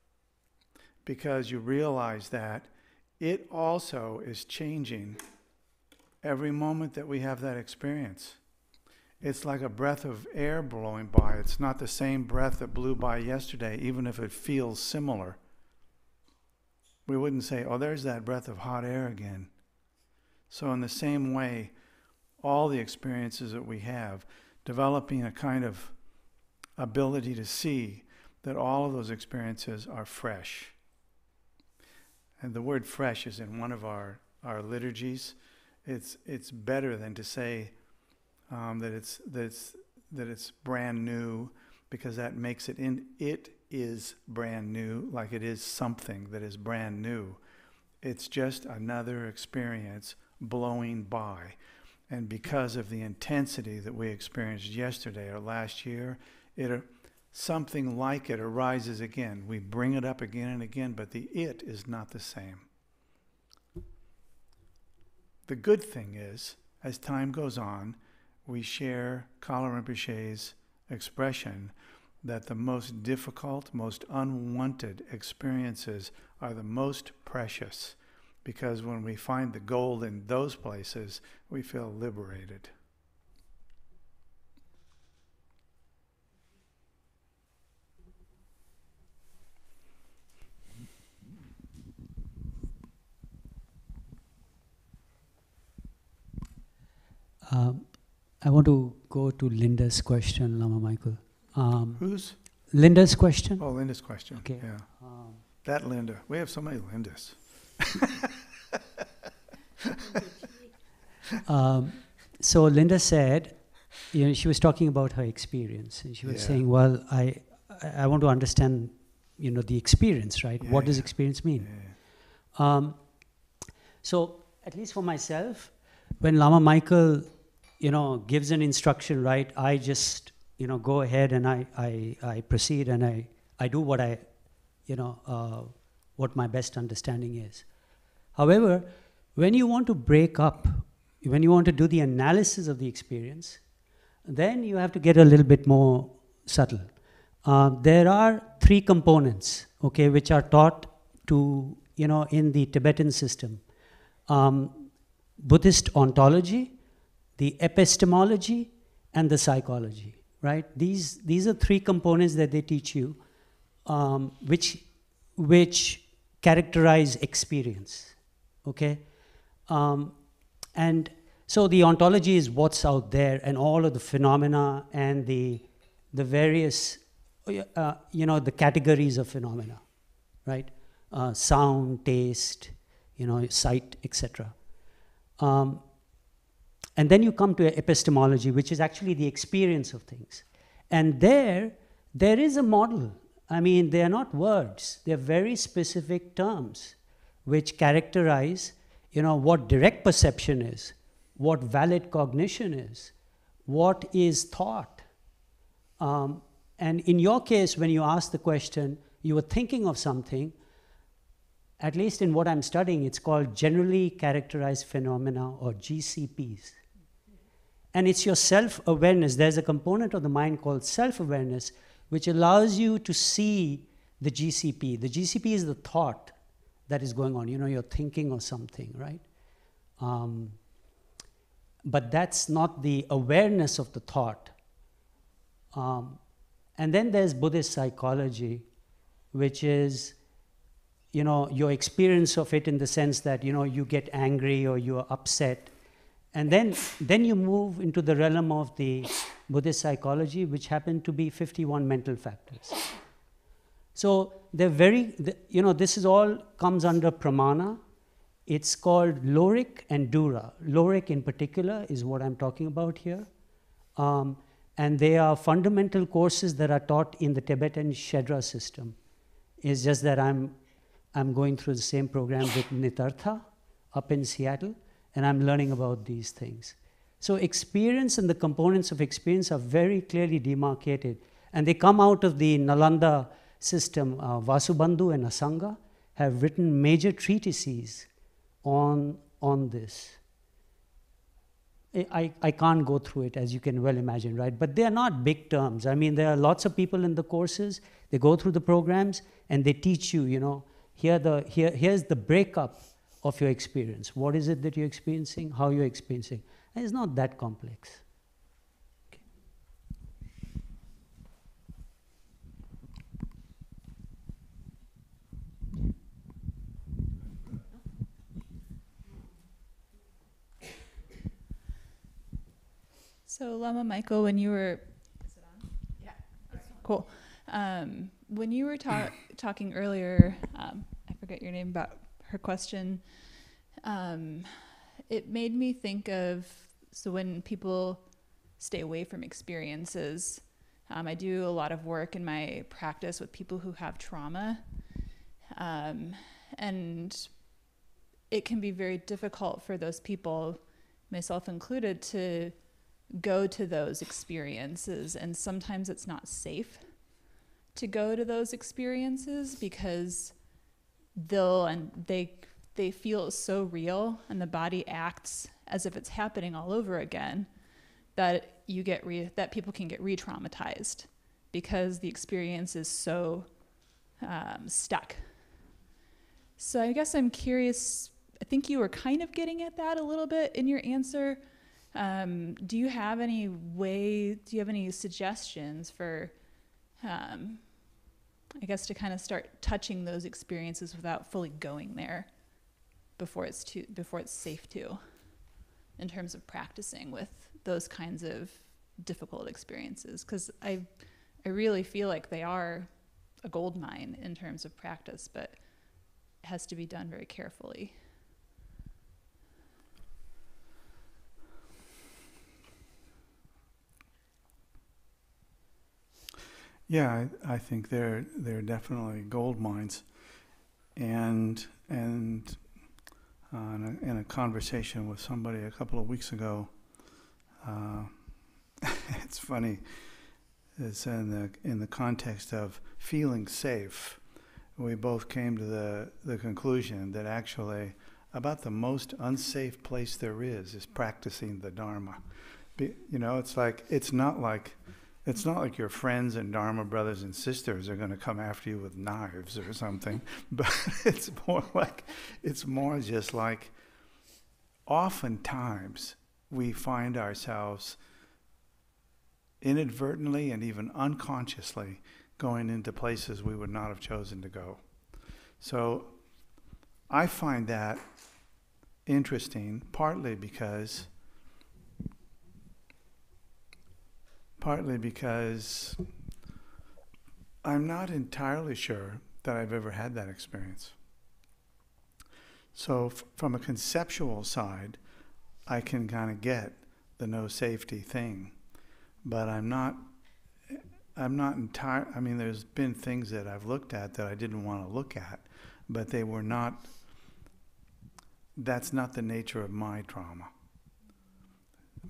because you realize that it also is changing every moment that we have that experience. It's like a breath of air blowing by. It's not the same breath that blew by yesterday, even if it feels similar. We wouldn't say, oh, there's that breath of hot air again. So in the same way, all the experiences that we have, developing a kind of ability to see that all of those experiences are fresh. And the word fresh is in one of our liturgies. It's better than to say that it's brand new, because that makes it is brand new, like it is something that is brand new. It's just another experience blowing by. And because of the intensity that we experienced yesterday or last year, something like it arises again. We bring it up again and again, but the it is not the same. The good thing is, as time goes on, we share Kala Rinpoche's expression that the most difficult, most unwanted experiences are the most precious, because when we find the gold in those places, we feel liberated. I want to go to Linda's question, Lama Michael. Who's? Linda's question? Oh, Linda's question. Okay. Yeah. That Linda. We have so many Lindas. So Linda said, she was talking about her experience, and she was saying, well, I want to understand, the experience, right? What does experience mean? So at least for myself, when Lama Michael, gives an instruction, right, I just, go ahead and I proceed and I do what what my best understanding is. However, when you want to break up, when you want to do the analysis of the experience, then you have to get a little bit more subtle. There are 3 components, okay, which are taught to, in the Tibetan system. Buddhist ontology, the epistemology, and the psychology, right? These are 3 components that they teach you, which characterize experience, okay? And So the ontology is what's out there, and all of the phenomena and the various, the categories of phenomena, right? Sound, taste, sight, etc. And then you come to epistemology, which is actually the experience of things. And there is a model. I mean, they are not words. They're very specific terms which characterize, what direct perception is, what valid cognition is, what is thought. And in your case, when you asked the question, you were thinking of something. At least in what I'm studying, it's called generally characterized phenomena, or GCPs. And it's your self-awareness. There's a component of the mind called self-awareness, which allows you to see the GCP. The GCP is the thought that is going on. You're thinking of something, right? But that's not the awareness of the thought. And then there's Buddhist psychology, which is, your experience of it in the sense that, you get angry or you're upset. And then you move into the realm of the Buddhist psychology, which happen to be 51 mental factors. So they're this is all comes under pramana. It's called Lorik and Dura. Lorik in particular is what I'm talking about here. And they are fundamental courses that are taught in the Tibetan Shedra system. It's just that I'm going through the same program with Nitartha up in Seattle, and I'm learning about these things. So experience and the components of experience are very clearly demarcated, and they come out of the Nalanda system. Vasubandhu and Asanga have written major treatises on this. I can't go through it, as you can well imagine, right? But they are not big terms. I mean, there are lots of people in the courses. They go through the programs, and they teach you, here's the breakup of your experience. What is it that you're experiencing? How you're experiencing? And it's not that complex. Okay. So Lama Michael, when you were, is it on? Yeah. Cool. When you were talking earlier, I forget your name, about her question, it made me think of, so when people stay away from experiences, I do a lot of work in my practice with people who have trauma, and it can be very difficult for those people, myself included, to go to those experiences, and sometimes it's not safe to go to those experiences because they feel so real, and the body acts as if it's happening all over again, that that people can get re-traumatized because the experience is so stuck. So I guess I'm curious, I think you were kind of getting at that a little bit in your answer. Do you have any suggestions for, I guess, to kind of start touching those experiences without fully going there before it's safe to, in terms of practicing with those kinds of difficult experiences? Because I really feel like they are a gold mine in terms of practice, but it has to be done very carefully. Yeah, I think they're definitely gold mines, and in a conversation with somebody a couple of weeks ago, it's funny. It's in the context of feeling safe. We both came to the conclusion that actually about the most unsafe place there is practicing the Dharma. It's not like your friends and Dharma brothers and sisters are going to come after you with knives or something, but it's more just like oftentimes we find ourselves inadvertently and even unconsciously going into places we would not have chosen to go. So I find that interesting, partly because partly because I'm not entirely sure that I've ever had that experience. So from a conceptual side, I can kind of get the no safety thing, but I'm not entire. I mean, there's been things that I've looked at that I didn't want to look at, but they were not. That's not the nature of my trauma.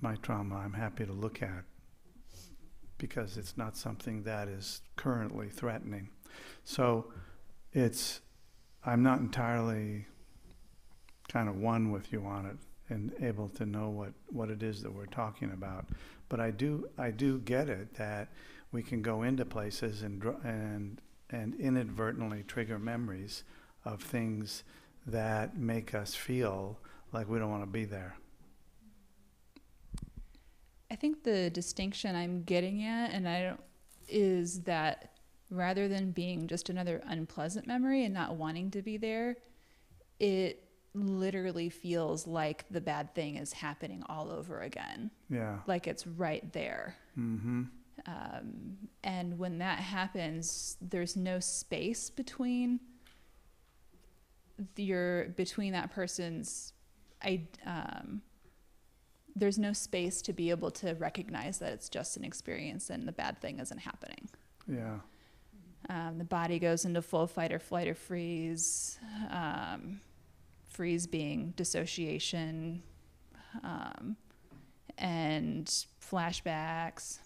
My trauma, I'm happy to look at because it's not something that is currently threatening. So I'm not entirely kind of one with you on it and able to know what it is that we're talking about. But I do get it that we can go into places and inadvertently trigger memories of things that make us feel like we don't want to be there. I think the distinction I'm getting at, is that rather than being just another unpleasant memory and not wanting to be there, it literally feels like the bad thing is happening all over again. Yeah. Like it's right there. Mm-hmm. And when that happens, there's no space between that person's there's no space to be able to recognize that it's just an experience and the bad thing isn't happening. Yeah. The body goes into full fight or flight or freeze. Freeze being dissociation, and flashbacks.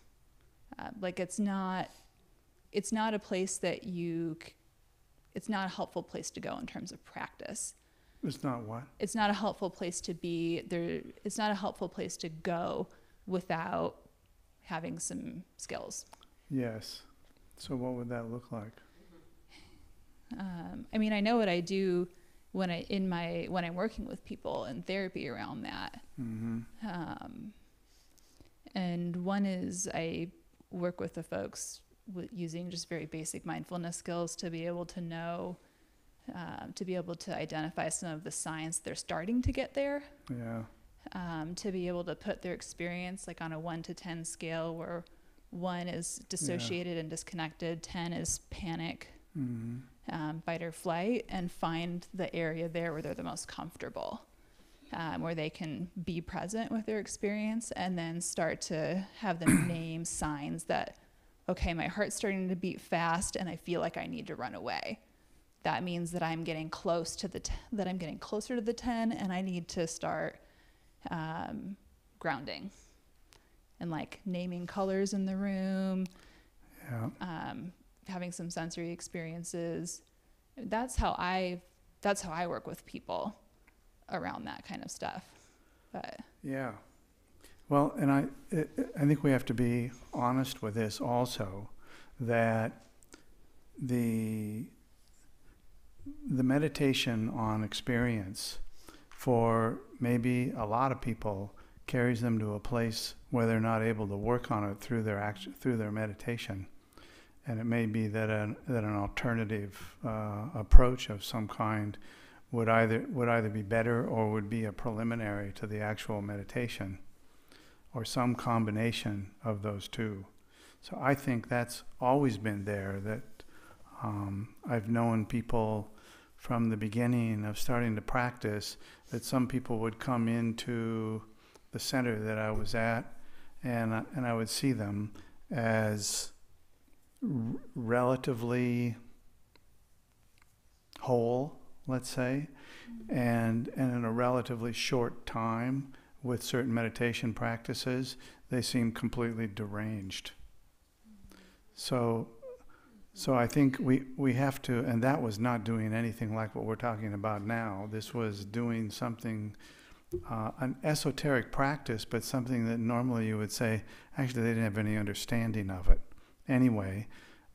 Like it's not a place that it's not a helpful place to go in terms of practice. It's not what? It's not a helpful place to be there. It's not a helpful place to go without having some skills. Yes. So what would that look like? I mean, I know what I do when I'm working with people in therapy around that. Mm-hmm. And one is I work with the folks using just very basic mindfulness skills to be able to know, to be able to identify some of the signs they're starting to get there. Yeah. To be able to put their experience like on a 1 to 10 scale where 1 is dissociated and disconnected, 10 is panic, fight or flight, and find the area there where they're the most comfortable, where they can be present with their experience and then start to have them name signs that, okay, my heart's starting to beat fast and I feel like I need to run away. That means that I'm getting closer to the 10 and I need to start grounding and like naming colors in the room, having some sensory experiences. That's how I work with people around that kind of stuff. But yeah. Well, and I think we have to be honest with this also, that the meditation on experience for maybe a lot of people carries them to a place where they're not able to work on it through their meditation. And it may be that an alternative approach of some kind would either be better or would be a preliminary to the actual meditation, or some combination of those two. So I think that's always been there, that I've known people from the beginning of starting to practice, that some people would come into the center that I was at, and I would see them as relatively whole, let's say, and in a relatively short time with certain meditation practices, they seem completely deranged. So I think we have to, and that was not doing anything like what we're talking about now. This was doing something, an esoteric practice, but something that normally you would say, actually they didn't have any understanding of it anyway,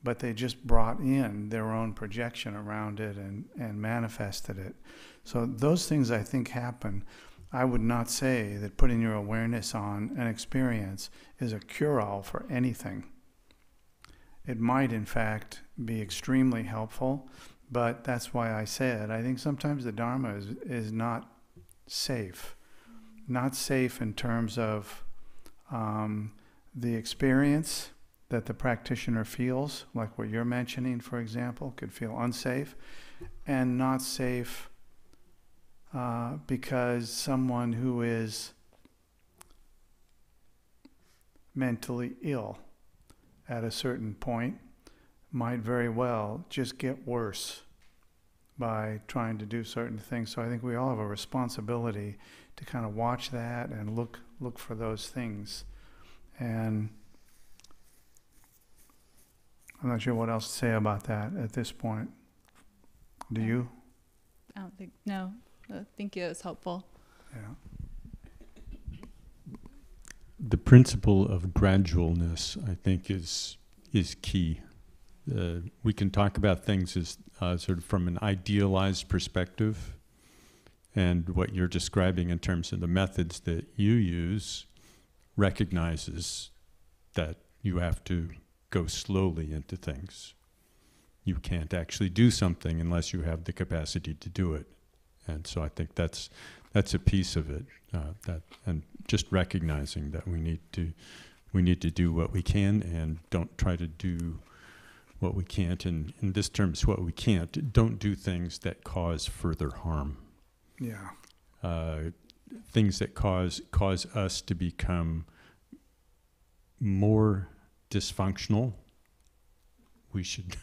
but they just brought in their own projection around it and manifested it. So those things I think happen. I would not say that putting your awareness on an experience is a cure-all for anything. It might, in fact, be extremely helpful, but that's why I said I think sometimes the Dharma is not safe. Not safe in terms of the experience that the practitioner feels, like what you're mentioning, for example, could feel unsafe and not safe because someone who is mentally ill at a certain point might very well just get worse by trying to do certain things. So I think we all have a responsibility to kind of watch that and look for those things. And I'm not sure what else to say about that at this point. Do you? I don't think, no. Thank you, it was helpful. Yeah. The principle of gradualness, I think, is key. We can talk about things as sort of from an idealized perspective, and what you're describing in terms of the methods that you use recognizes that you have to go slowly into things. You can't actually do something unless you have the capacity to do it. And so I think that's a piece of it, and just recognizing that we need to do what we can and don't try to do what we can't. And in this terms, what we can't, don't do things that cause further harm. Yeah. Things that cause us to become more dysfunctional. We should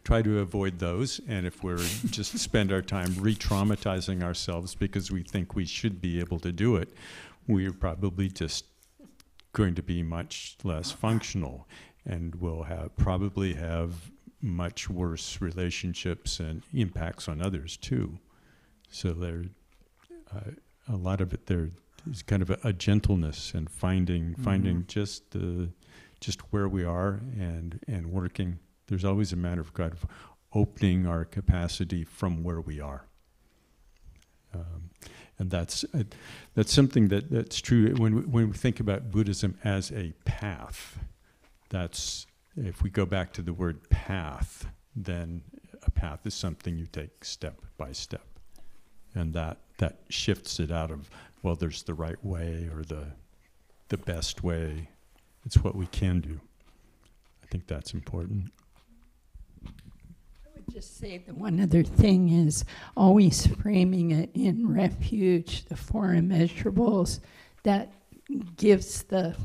try to avoid those. And if we're just spend our time re-traumatizing ourselves because we think we should be able to do it, we're probably just going to be much less functional, and we'll probably have much worse relationships and impacts on others too. So there, a lot of it there is kind of a gentleness and finding just where we are and working. There's always a matter of kind of opening our capacity from where we are. And that's something that's true when we think about Buddhism as a path. That's, if we go back to the word path, then a path is something you take step by step. And that shifts it out of, well, there's the right way or the best way. It's what we can do. I think that's important. I would just say that one other thing is always framing it in refuge, the four immeasurables, that gives the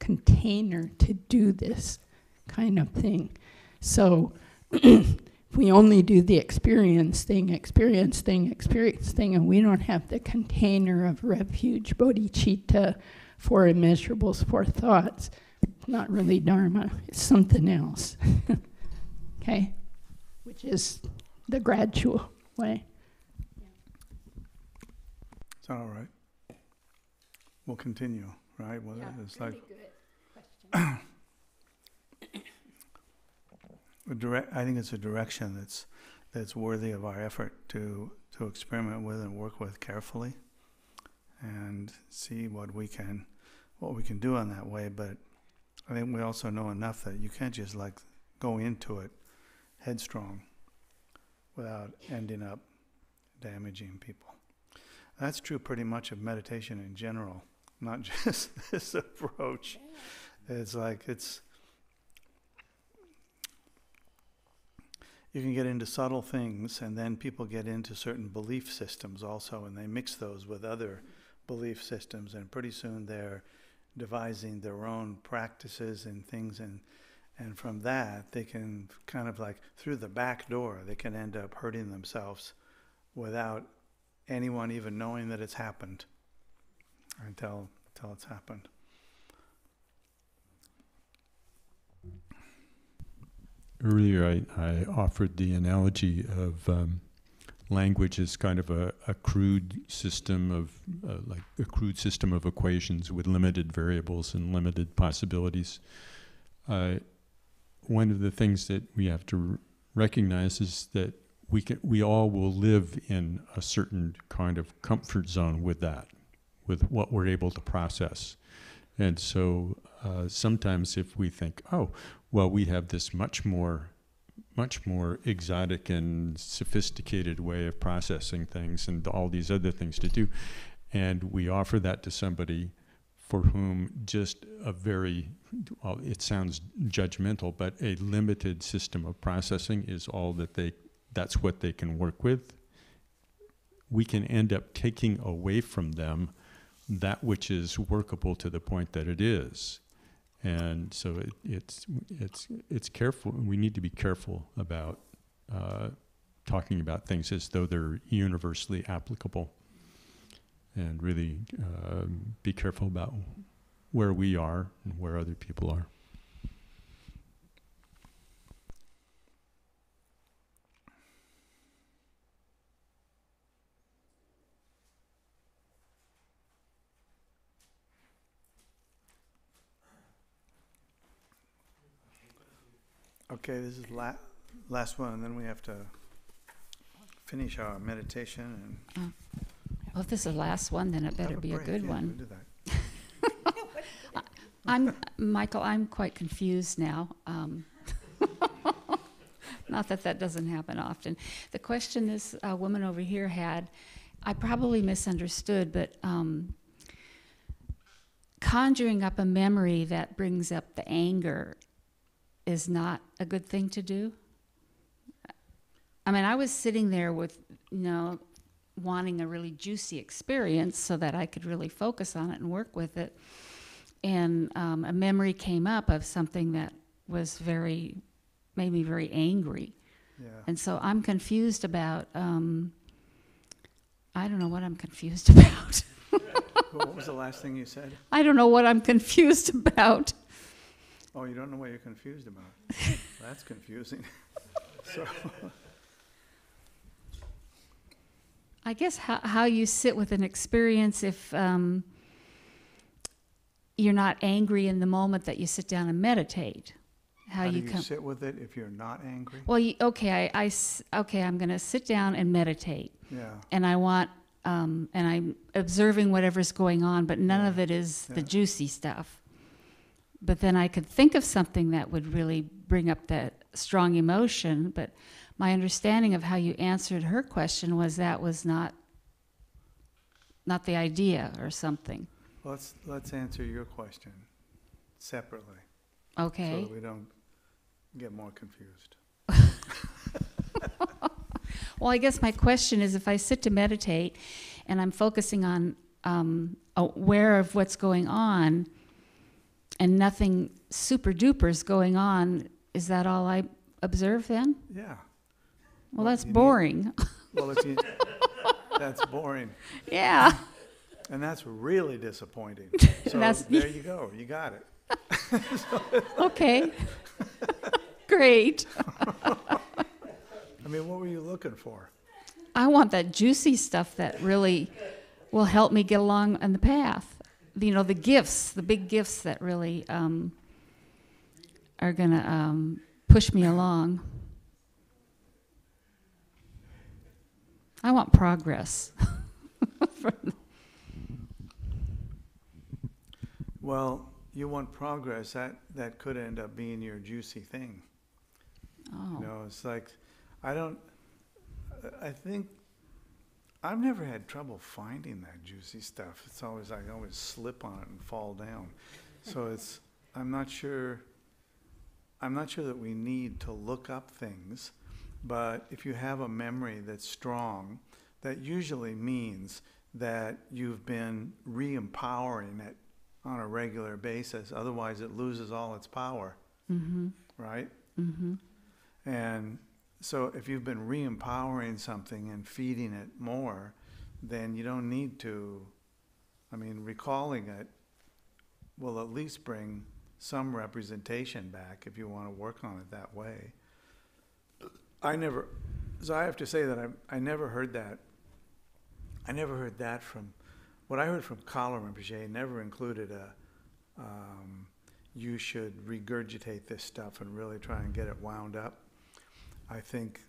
container to do this kind of thing. So if we only do the experience thing, and we don't have the container of refuge, bodhicitta, four immeasurables, four thoughts, not really Dharma, it's something else. Okay? Which is the gradual way. Is that all right? We'll continue, right? Well, it's like I think it's a direction that's worthy of our effort to experiment with and work with carefully, and see what we can do in that way. But I think we also know enough that you can't just like go into it headstrong without ending up damaging people. That's true pretty much of meditation in general, not just this approach. It's like you can get into subtle things, and then people get into certain belief systems also, and they mix those with other belief systems, and pretty soon they're devising their own practices and things, and from that they can kind of like through the back door they can end up hurting themselves without anyone even knowing that it's happened until it's happened. Earlier I offered the analogy of language as kind of a crude system of equations with limited variables and limited possibilities. One of the things that we have to recognize is that we all will live in a certain kind of comfort zone with that, with what we're able to process. And so sometimes if we think, oh, well, we have this much more exotic and sophisticated way of processing things and all these other things to do, and we offer that to somebody for whom just a very, well, it sounds judgmental, but a limited system of processing is all that that's what they can work with, we can end up taking away from them that which is workable to the point that it is. And so it's careful. We need to be careful about talking about things as though they're universally applicable, and really be careful about where we are and where other people are. Okay, this is last one, and then we have to finish our meditation. And Well, if this is the last one, then it better have be a break. good Yeah, one. we'll do that. Michael, I'm quite confused now. Not that that doesn't happen often. The question this woman over here had, I probably misunderstood, but conjuring up a memory that brings up the anger is not a good thing to do. I mean, I was sitting there with, wanting a really juicy experience so that I could really focus on it and work with it. And a memory came up of something that was made me very angry. Yeah. And so I'm confused about, I don't know what I'm confused about. What was the last thing you said? I don't know what I'm confused about. Oh, you don't know what you're confused about. That's confusing. So, I guess how you sit with an experience if you're not angry in the moment that you sit down and meditate. how do you sit with it if you're not angry? Well, okay, I'm going to sit down and meditate. Yeah. And I want, and I'm observing whatever's going on, but none of it is the juicy stuff. But then I could think of something that would really bring up that strong emotion. But my understanding of how you answered her question was that was not the idea or something. Let's answer your question separately. Okay. So that we don't get more confused. Well, I guess my question is, if I sit to meditate and I'm focusing on aware of what's going on and nothing super duper is going on, is that all I observe then? Yeah. Well, that's boring. That's boring. Yeah. And that's really disappointing. So there you go. You got it. Okay. Great. I mean, what were you looking for? I want that juicy stuff that really will help me get along on the path. The gifts, the big gifts that really are going to push me along. I want progress. Well, you want progress. That could end up being your juicy thing. Oh. It's like, I think I've never had trouble finding that juicy stuff. It's always, I always slip on it and fall down. So I'm not sure that we need to look up things, but if you have a memory that's strong, that usually means that you've been re-empowering it on a regular basis. Otherwise, it loses all its power, right? Mm-hmm. And so if you've been re-empowering something and feeding it more, then you don't need to, recalling it will at least bring some representation back if you want to work on it that way. So I have to say that I never heard that. I never heard that from, what I heard from Kala Rinpoche never included you should regurgitate this stuff and really try and get it wound up. I think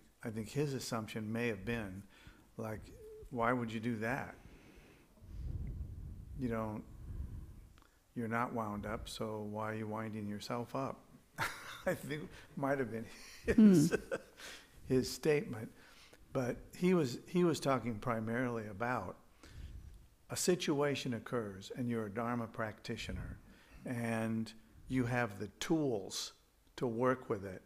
his assumption may have been, like, why would you do that? You're not wound up, so why are you winding yourself up? I think might have been his statement, but he was talking primarily about a situation occurs and you're a Dharma practitioner and you have the tools to work with it,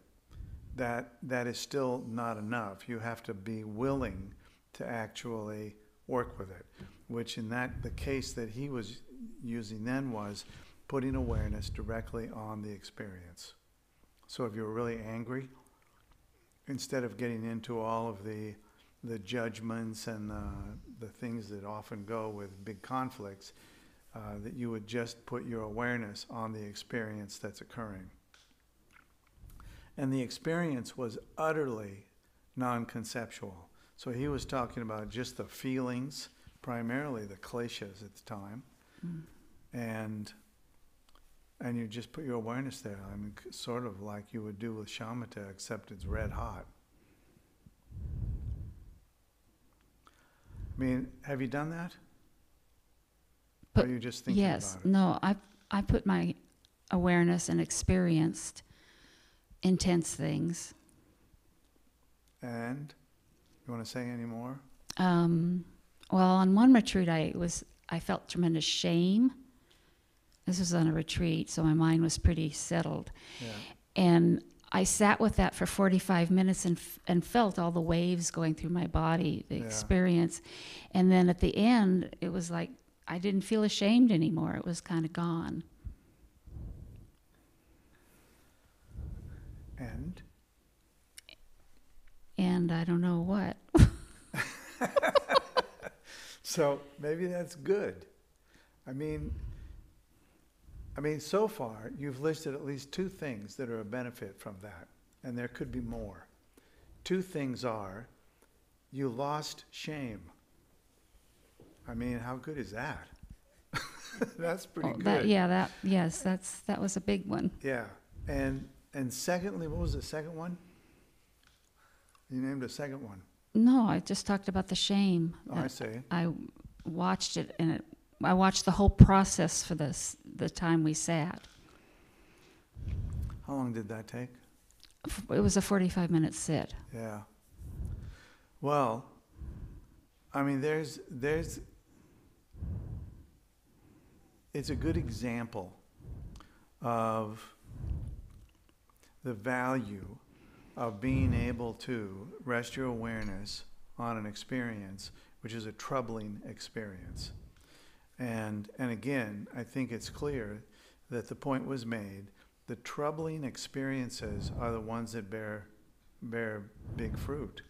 that is still not enough. You have to be willing to actually work with it, which in the case that he was using then was putting awareness directly on the experience. So if you're really angry, instead of getting into all of the judgments and the things that often go with big conflicts, that you would just put your awareness on the experience that's occurring. And the experience was utterly non-conceptual. So he was talking about just the feelings, primarily the kleshas at the time, and you just put your awareness there. I mean, sort of like you would do with shamatha, except it's red hot. I mean, have you done that? Or are you just thinking Yes. about it? No, I put my awareness and experienced intense things. And you want to say any more? Well, on one retreat, I felt tremendous shame. This was on a retreat, so my mind was pretty settled. Yeah. And I sat with that for 45 minutes and felt all the waves going through my body, the experience. And then at the end, it was like I didn't feel ashamed anymore. It was kind of gone. And I don't know what. So maybe that's good. I mean, so far you've listed at least two things that are a benefit from that, and there could be more. Two things are, you lost shame. I mean, how good is that? That's pretty good. That was a big one. Yeah, and secondly, what was the second one? You named a second one. No, I just talked about the shame. Oh, I see. I watched it, and I watched the whole process for the time we sat. How long did that take? It was a 45-minute sit. Yeah. Well, I mean, it's a good example of the value of being able to rest your awareness on an experience which is a troubling experience. And again, I think it's clear that the point was made. The troubling experiences are the ones that bear big fruit.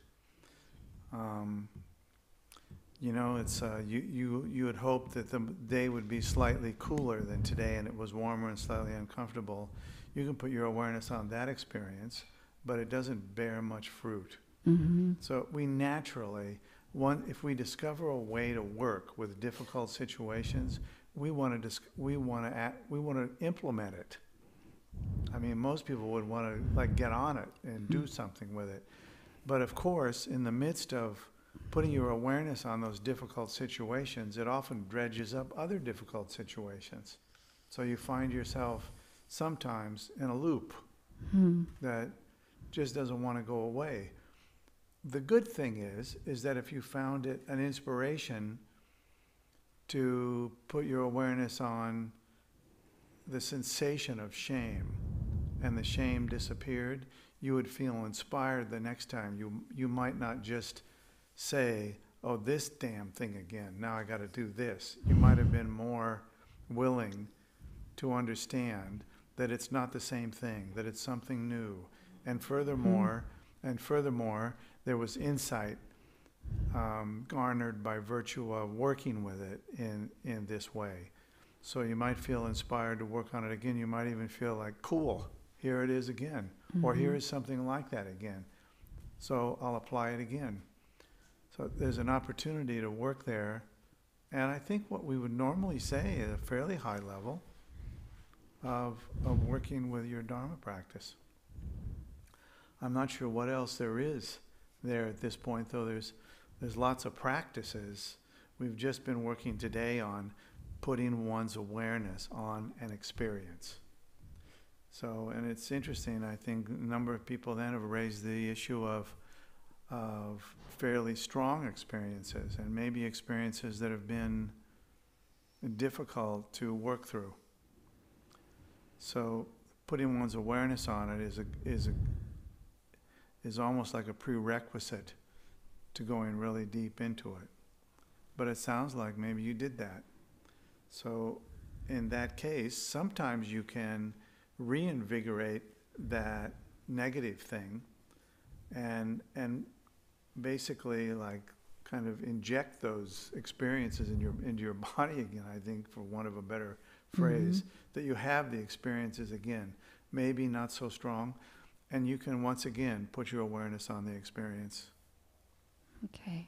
You know, it's you had hoped that the day would be slightly cooler than today, and it was warmer and slightly uncomfortable. You can put your awareness on that experience, but it doesn't bear much fruit. Mm-hmm. So we naturally, if we discover a way to work with difficult situations, we want to implement it. I mean, most people would want to get on it and do something with it. But of course, in the midst of putting your awareness on those difficult situations, it often dredges up other difficult situations. So you find yourself sometimes in a loop that just doesn't want to go away. The good thing is that if you found it an inspiration to put your awareness on the sensation of shame, and the shame disappeared, you would feel inspired the next time. You might not just say, oh, this damn thing again, now I got to do this. You might have been more willing to understand that it's not the same thing, that it's something new. And furthermore, there was insight garnered by virtue of working with it in this way. So you might feel inspired to work on it again. You might even feel like, cool, here it is again. Or here is something like that again. So I'll apply it again. So there's an opportunity to work there. And I think what we would normally say is a fairly high level of working with your Dharma practice. I'm not sure what else there is there at this point, though there's lots of practices. We've just been working today on putting one's awareness on an experience. So, and it's interesting, I think a number of people then have raised the issue of fairly strong experiences, and maybe experiences that have been difficult to work through. So putting one's awareness on it is almost like a prerequisite to going really deep into it. But it sounds like maybe you did that. So in that case, sometimes you can reinvigorate that negative thing and basically like kind of inject those experiences into your body again, I think, for want of a better phrase, that you have the experiences again, maybe not so strong, and you can once again put your awareness on the experience. Okay.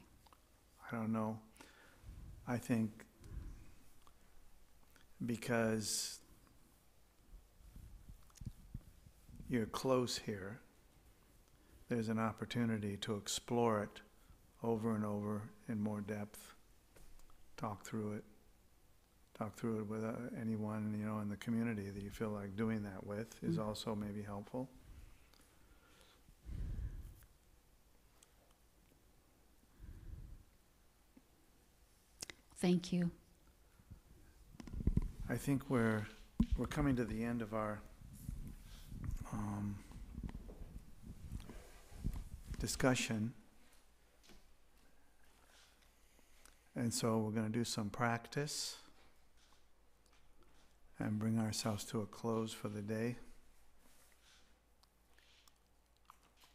I don't know. I think because you're close here, there's an opportunity to explore it over and over in more depth. Talk through it with anyone, you know, in the community that you feel like doing that with is also maybe helpful. Thank you. I think we're coming to the end of our discussion. And so we're going to do some practice and bring ourselves to a close for the day.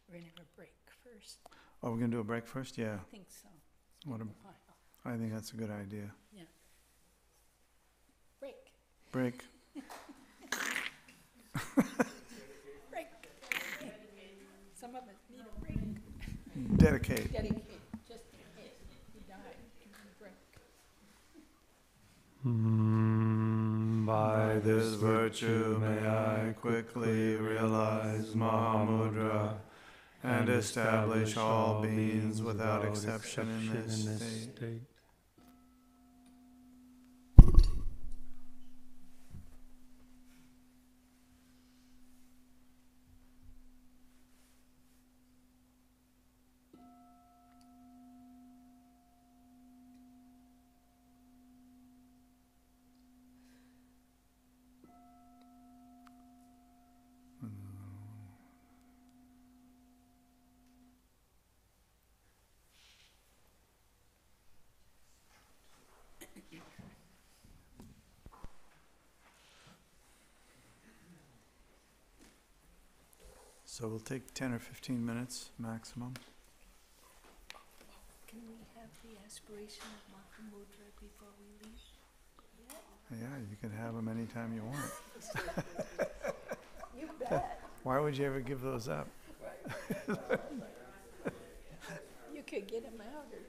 We're going to have a break first. Oh, we're going to do a break first? Yeah. I think so. I think that's a good idea. Yeah. Break. Break. Break. Some of us need a break. Dedicate. Dedicate. Just in case you die. Give them a break. By this virtue may I quickly realize Mahamudra and establish all beings without exception in this state. So we'll take 10 or 15 minutes maximum. Can we have the aspiration of Mahamudra before we leave? Yeah, you can have them anytime you want. You bet. Why would you ever give those up? You could get them out or